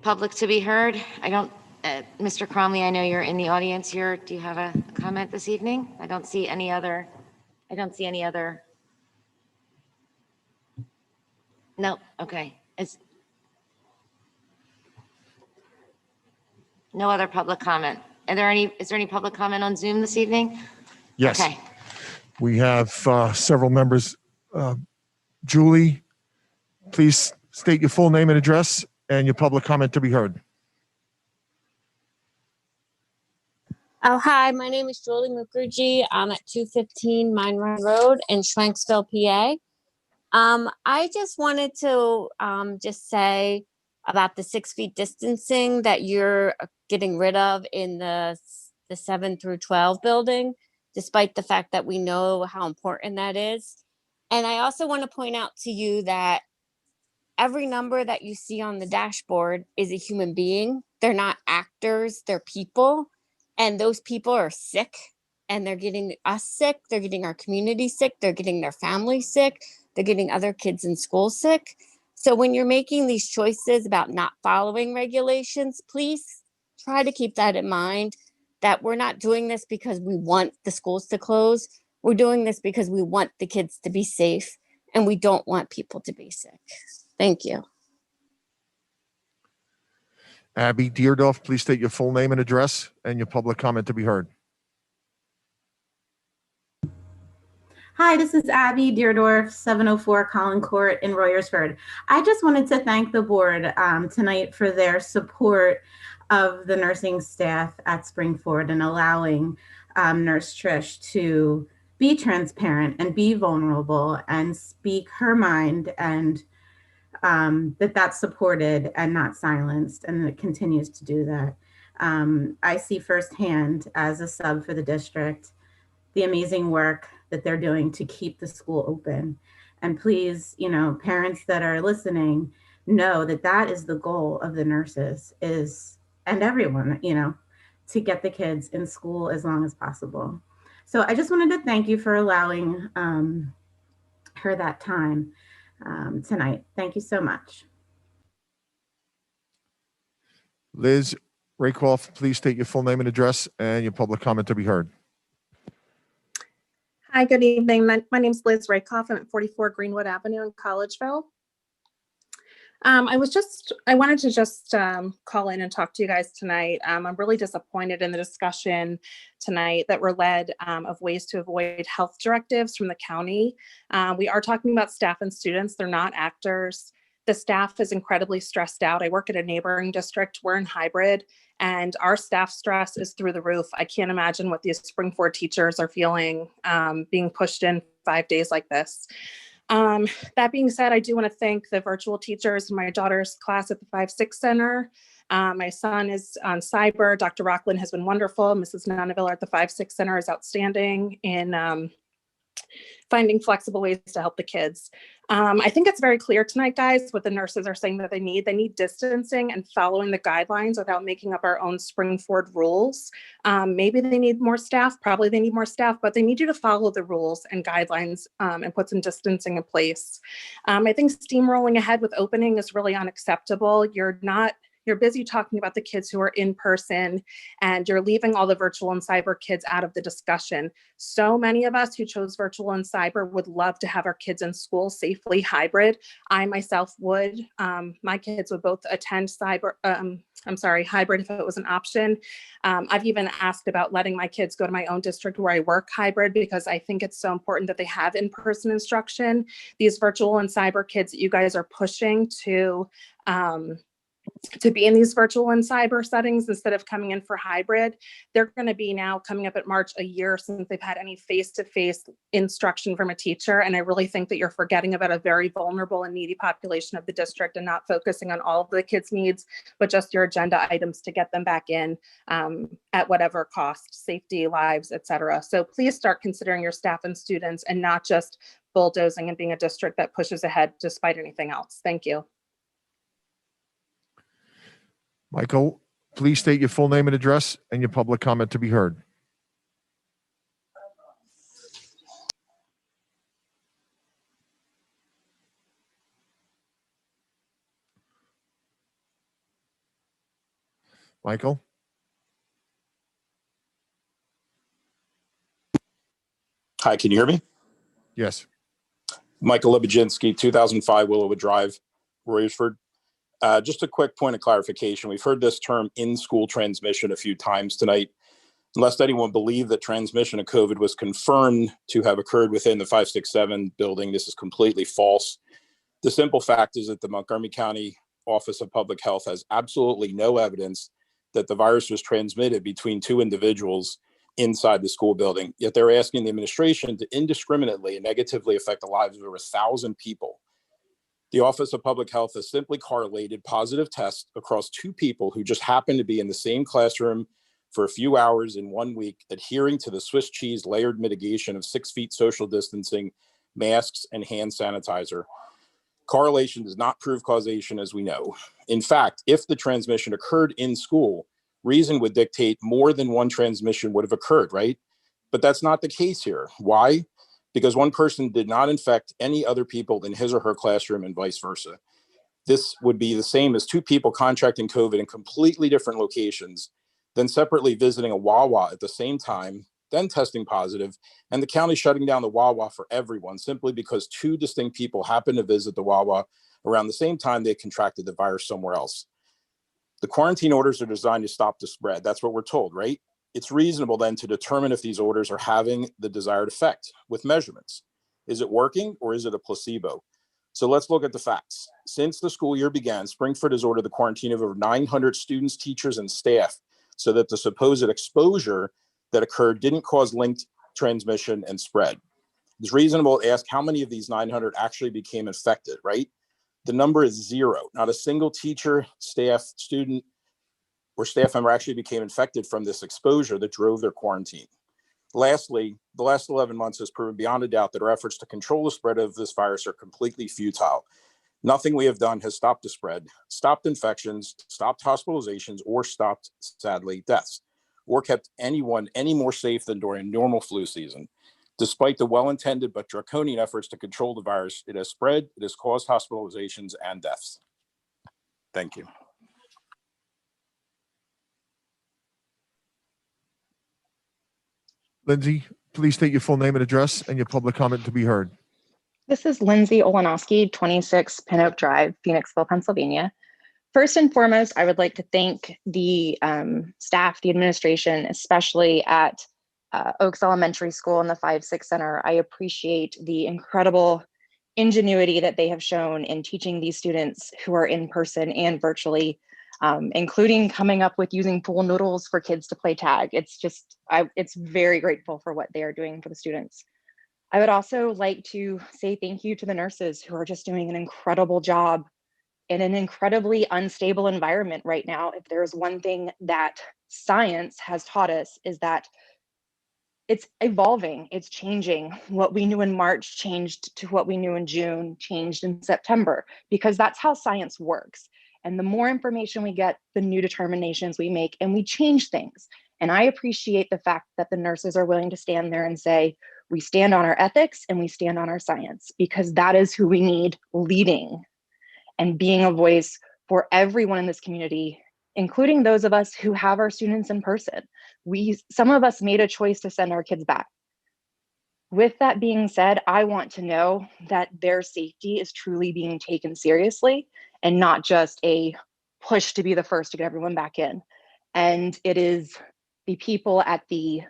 Public to be heard? I don't, Mr. Cromley, I know you're in the audience here. Do you have a comment this evening? I don't see any other. No, okay. No other public comment. Is there any public comment on Zoom this evening? Yes. Okay. We have several members. Julie, please state your full name and address and your public comment to be heard. Oh, hi, my name is Julie Mukherjee. I'm at 215 Mine Run Road in Schwenksville, PA. I just wanted to just say about the 6 feet distancing that you're getting rid of in the 7 through 12 building, despite the fact that we know how important that is. And I also want to point out to you that every number that you see on the dashboard is a human being They're not actors, they're people. And those people are sick and they're getting us sick. They're getting our community sick. They're getting their family sick. They're getting other kids in school sick. So when you're making these choices about not following regulations, please try to keep that in mind, that we're not doing this because we want the schools to close. We're doing this because we want the kids to be safe and we don't want people to be sick. Thank you. Abby Deerdorf, please state your full name and address and your public comment to be heard. Hi, this is Abby Deerdorf, 704 Collin Court in Royersford. I just wanted to thank the board tonight for their support of the nursing staff at Springford and allowing Nurse Trish to be transparent and be vulnerable and speak her mind, and that's supported and not silenced, and it continues to do that. I see firsthand as a sub for the district the amazing work that they're doing to keep the school open. And please, parents that are listening know that that is the goal of the nurses and everyone, to get the kids in school as long as possible. So I just wanted to thank you for allowing her that time tonight. Thank you so much. Liz Rakoff, please state your full name and address and your public comment to be heard. Hi, good evening. My name is Liz Rakoff. I'm at 44 Greenwood Avenue in Collegeville. I wanted to just call in and talk to you guys tonight. I'm really disappointed in the discussion tonight that were led of ways to avoid health directives from the county. We are talking about staff and students. They're not actors. The staff is incredibly stressed out. I work at a neighboring district. We're in hybrid and our staff stress is through the roof. I can't imagine what these Springford teachers are feeling being pushed in 5 days like this. That being said, I do want to thank the virtual teachers in my daughter's class at the 5-6 Center. My son is on cyber. Dr. Rockland has been wonderful. Mrs. Nunaville at the 5-6 Center is outstanding in finding flexible ways to help the kids. I think it's very clear tonight, guys, what the nurses are saying that they need. They need distancing and following the guidelines without making up our own Springford rules. Maybe they need more staff, probably they need more staff, but they need you to follow the rules and guidelines and put some distancing in place. I think steamrolling ahead with opening is really unacceptable. You're busy talking about the kids who are in person and you're leaving all the virtual and cyber kids out of the discussion. So many of us who chose virtual and cyber would love to have our kids in school safely hybrid. I myself would. My kids would both attend hybrid if it was an option. I've even asked about letting my kids go to my own district where I work hybrid because I think it's so important that they have in-person instruction. These virtual and cyber kids that you guys are pushing to be in these virtual and cyber settings instead of coming in for hybrid, they're going to be now coming up at March a year since they've had any face-to-face instruction from a teacher. And I really think that you're forgetting about a very vulnerable and needy population of the district and not focusing on all of the kids' needs, but just your agenda items to get them back in at whatever cost, safety, lives, etc. So please start considering your staff and students and not just bulldozing and being a district that pushes ahead despite anything else. Thank you. Michael, please state your full name and address and your public comment to be heard. Michael? Hi, can you hear me? Yes. Michael Lebedzinski, 2005 Willowwood Drive, Royersford. Just a quick point of clarification. We've heard this term in-school transmission a few times tonight. Lest anyone believe that transmission of COVID was confirmed to have occurred within the 567 building, this is completely false. The simple fact is that the Montgomery County Office of Public Health has absolutely no evidence that the virus was transmitted between two individuals inside the school building. Yet they're asking the administration to indiscriminately and negatively affect the lives of over 1,000 people. The Office of Public Health has simply correlated positive tests across two people who just happened to be in the same classroom for a few hours in 1 week, adhering to the Swiss cheese layered mitigation of 6 feet social distancing, masks, and hand sanitizer. Correlation does not prove causation, as we know. In fact, if the transmission occurred in school, reason would dictate more than one transmission would have occurred, right? But that's not the case here. Why? Because one person did not infect any other people in his or her classroom and vice versa. This would be the same as two people contracting COVID in completely different locations, then separately visiting a Wawa at the same time, then testing positive, and the county shutting down the Wawa for everyone simply because two distinct people happened to visit the Wawa around the same time they contracted the virus somewhere else. The quarantine orders are designed to stop the spread. That's what we're told, right? It's reasonable then to determine if these orders are having the desired effect with measurements. Is it working or is it a placebo? So let's look at the facts. Since the school year began, Springford has ordered the quarantine of over 900 students, teachers, and staff so that the supposed exposure that occurred didn't cause linked transmission and spread. It's reasonable to ask how many of these 900 actually became infected, right? The number is 0. Not a single teacher, staff, student, or staff member actually became infected from this exposure that drove their quarantine. Lastly, the last 11 months has proven beyond a doubt that our efforts to control the spread of this virus are completely futile. Nothing we have done has stopped the spread, stopped infections, stopped hospitalizations, or stopped, sadly, deaths, or kept anyone any more safe than during normal flu season. Despite the well-intended but draconian efforts to control the virus, it has spread, it has caused hospitalizations and deaths. Thank you. Lindsay, please state your full name and address and your public comment to be heard. This is Lindsay Olenowski, 26 Pin Oak Drive, Phoenixville, Pennsylvania. First and foremost, I would like to thank the staff, the administration, especially at Oaks Elementary School and the 5-6 Center. I appreciate the incredible ingenuity that they have shown in teaching these students who are in person and virtually, including coming up with using pool noodles for kids to play tag. It's very grateful for what they are doing for the students. I would also like to say thank you to the nurses who are just doing an incredible job in an incredibly unstable environment right now. If there's one thing that science has taught us is that it's evolving, it's changing. What we knew in March changed to what we knew in June, changed in September, because that's how science works. And the more information we get, the new determinations we make, and we change things. And I appreciate the fact that the nurses are willing to stand there and say, we stand on our ethics and we stand on our science, because that is who we need leading and being a voice for everyone in this community, including those of us who have our students in person. Some of us made a choice to send our kids back. With that being said, I want to know that their safety is truly being taken seriously and not just a push to be the first to get everyone back in. And it is the people at the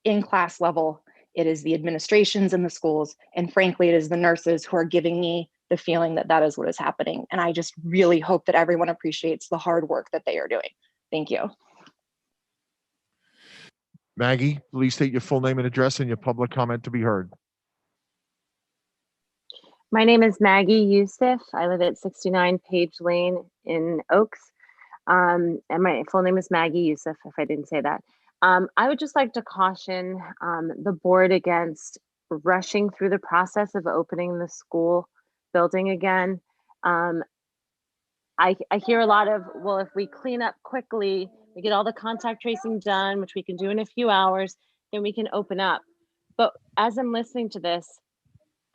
in-class level, it is the administrations in the schools, and frankly, it is the nurses who are giving me the feeling that that is what is happening. And I just really hope that everyone appreciates the hard work that they are doing. Thank you. Maggie, please state your full name and address and your public comment to be heard. My name is Maggie Youssef. I live at 69 Page Lane in Oaks. And my full name is Maggie Youssef, if I didn't say that. I would just like to caution the board against rushing through the process of opening the school building again. I hear a lot of, well, if we clean up quickly, we get all the contact tracing done, which we can do in a few hours, then we can open up. But as I'm listening to this,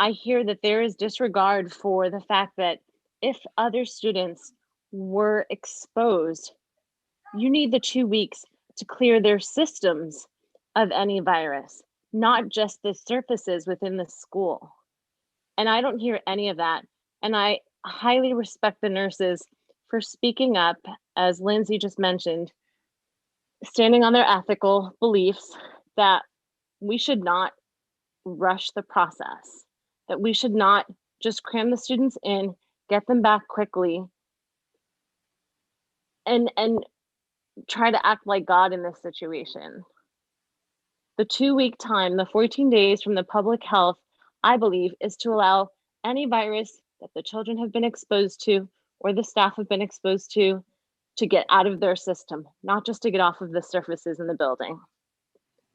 I hear that there is disregard for the fact that if other students were exposed, you need the 2 weeks to clear their systems of any virus, not just the surfaces within the school. And I don't hear any of that. And I highly respect the nurses for speaking up, as Lindsay just mentioned, standing on their ethical beliefs that we should not rush the process, that we should not just cram the students in, get them back quickly, and try to act like God in this situation. The 2 week time, the 14 days from the public health, I believe, is to allow any virus that the children have been exposed to or the staff have been exposed to get out of their system, not just to get off of the surfaces in the building.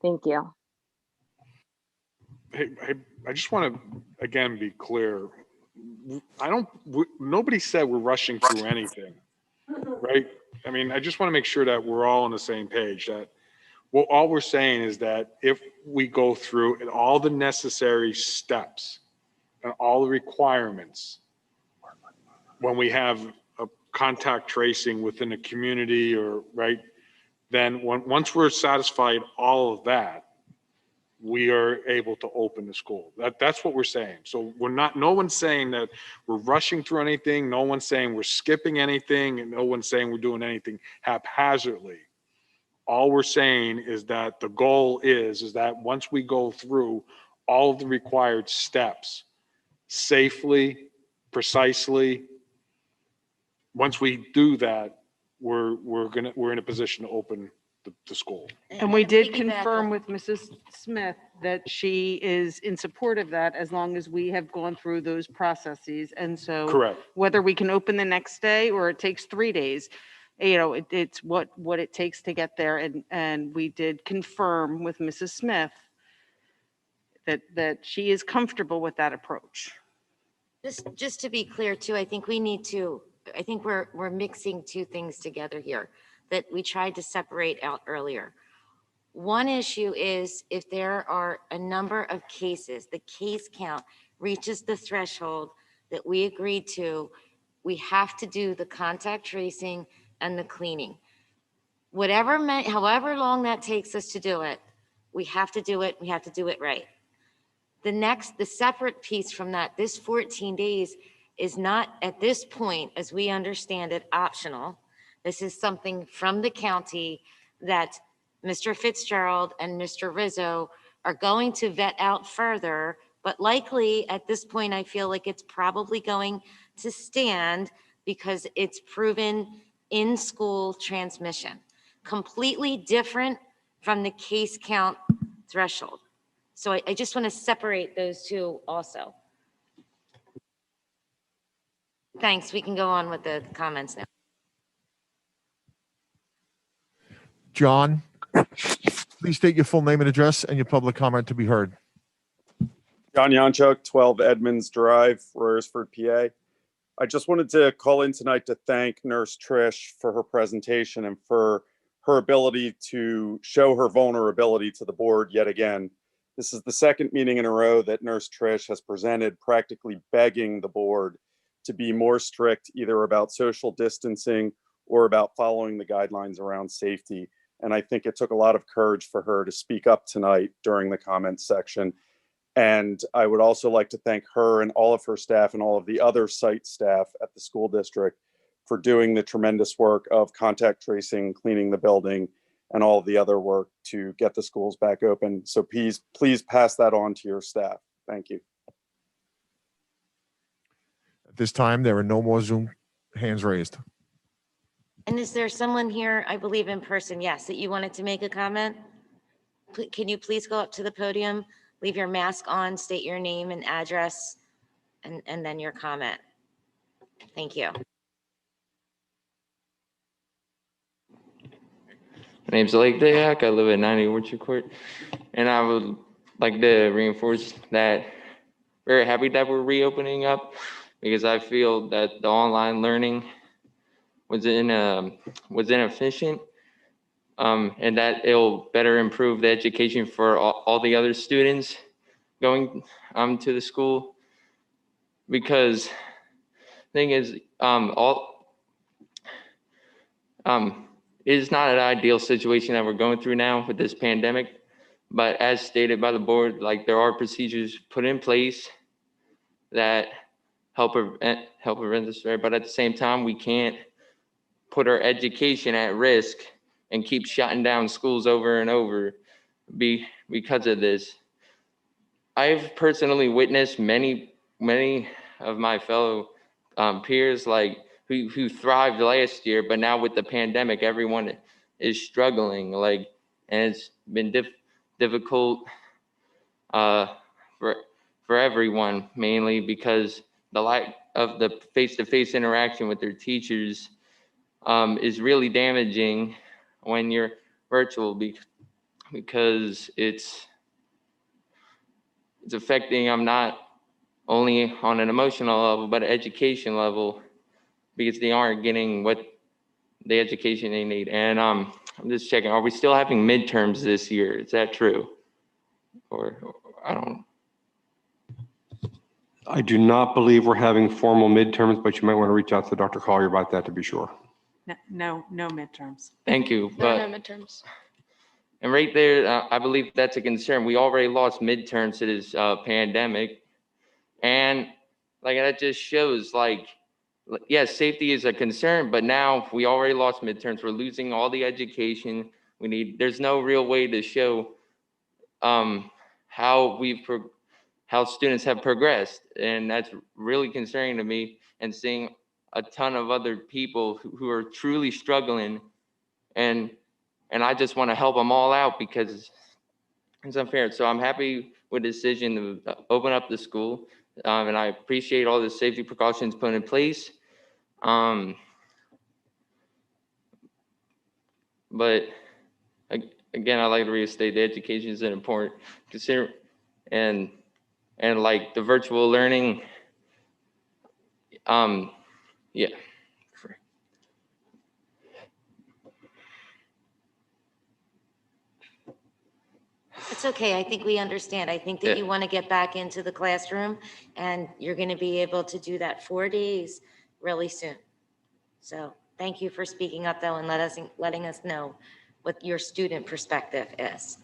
Thank you. Hey, I just want to, again, be clear. nobody said we're rushing through anything, right? I mean, I just want to make sure that we're all on the same page, that all we're saying is that if we go through all the necessary steps and all the requirements, when we have a contact tracing within a community or, right, then once we're satisfied all of that, we are able to open the school. That's what we're saying. So no one's saying that we're rushing through anything. No one's saying we're skipping anything, and no one's saying we're doing anything haphazardly. All we're saying is that the goal is that once we go through all of the required steps safely, precisely, once we do that, we're in a position to open the school. And we did confirm with Mrs. Smith that she is in support of that as long as we have gone through those processes. And so Correct. whether we can open the next day or it takes 3 days, it's what it takes to get there. And we did confirm with Mrs. Smith that she is comfortable with that approach. Just to be clear too, I think we're mixing two things together here that we tried to separate out earlier. One issue is if there are a number of cases, the case count reaches the threshold that we agreed to, we have to do the contact tracing and the cleaning. However long that takes us to do it, we have to do it. We have to do it right. The separate piece from that, this 14 days is not at this point, as we understand it, optional. This is something from the county that Mr. Fitzgerald and Mr. Rizzo are going to vet out further, but likely at this point, I feel like it's probably going to stand because it's proven in-school transmission, completely different from the case count threshold. So I just want to separate those two also. Thanks. We can go on with the comments now. John, please state your full name and address and your public comment to be heard. John Yanchuk, 12 Edmonds Drive, Royersford, PA. I just wanted to call in tonight to thank Nurse Trish for her presentation and for her ability to show her vulnerability to the board yet again. This is the second meeting in a row that Nurse Trish has presented practically begging the board to be more strict either about social distancing or about following the guidelines around safety. And I think it took a lot of courage for her to speak up tonight during the comments section. And I would also like to thank her and all of her staff and all of the other site staff at the school district for doing the tremendous work of contact tracing, cleaning the building, and all of the other work to get the schools back open. So please pass that on to your staff. Thank you. At this time, there are no more Zoom hands raised. And is there someone here, I believe in person, yes, that you wanted to make a comment? Can you please go up to the podium, leave your mask on, state your name and address, and then your comment. Thank you. My name's Lake Dayak. I live at 90 Orchard Court. And I would like to reinforce that very happy that we're reopening up because I feel that the online learning was inefficient and that it'll better improve the education for all the other students going to the school. Because the thing is, it is not an ideal situation that we're going through now with this pandemic, but as stated by the board, like there are procedures put in place that help prevent this, but at the same time, we can't put our education at risk and keep shutting down schools over and over because of this. I've personally witnessed many of my fellow peers who thrived last year, but now with the pandemic, everyone is struggling. And it's been difficult for everyone, mainly because the lack of the face-to-face interaction with their teachers is really damaging when you're virtual because it's affecting only on an emotional level, but education level, because they aren't getting what the education they need. And I'm just checking, are we still having midterms this year? Is that true? Or I don't. I do not believe we're having formal midterms, but you might want to reach out to Dr. Collier about that to be sure. No midterms. Thank you. There But are no midterms. and right there, I believe that's a concern. We already lost midterms to this pandemic. And like that just shows like, yes, safety is a concern, but now we already lost midterms. We're losing all the education. There's no real way to show how students have progressed. And that's really concerning to me, and seeing a ton of other people who are truly struggling, and I just want to help them all out because it's unfair. So I'm happy with the decision to open up the school, and I appreciate all the safety precautions put in place. But again, I like to restate the education is important. Consider and like the virtual learning. Yeah. It's okay. I think we understand. I think that Yeah. you want to get back into the classroom, and you're going to be able to do that 4 days really soon. So thank you for speaking up though, and letting us know what your student perspective is.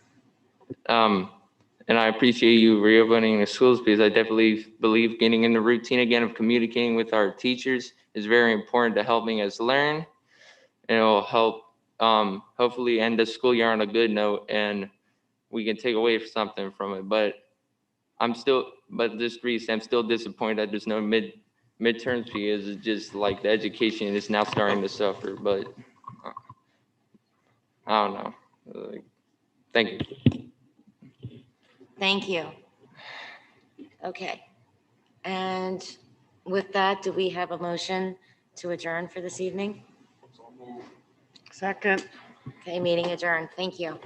And I appreciate you reopening the schools, because I definitely believe getting in the routine again of communicating with our teachers is very important to helping us learn. And it will help hopefully end the school year on a good note, and we can take away something from it. But just recently, I'm still disappointed that there's no midterms, because it's just like the education is now starting to suffer. But I don't know. Thank you. Thank you. Okay. And with that, do we have a motion to adjourn for this evening? Second. Okay, meeting adjourned. Thank you.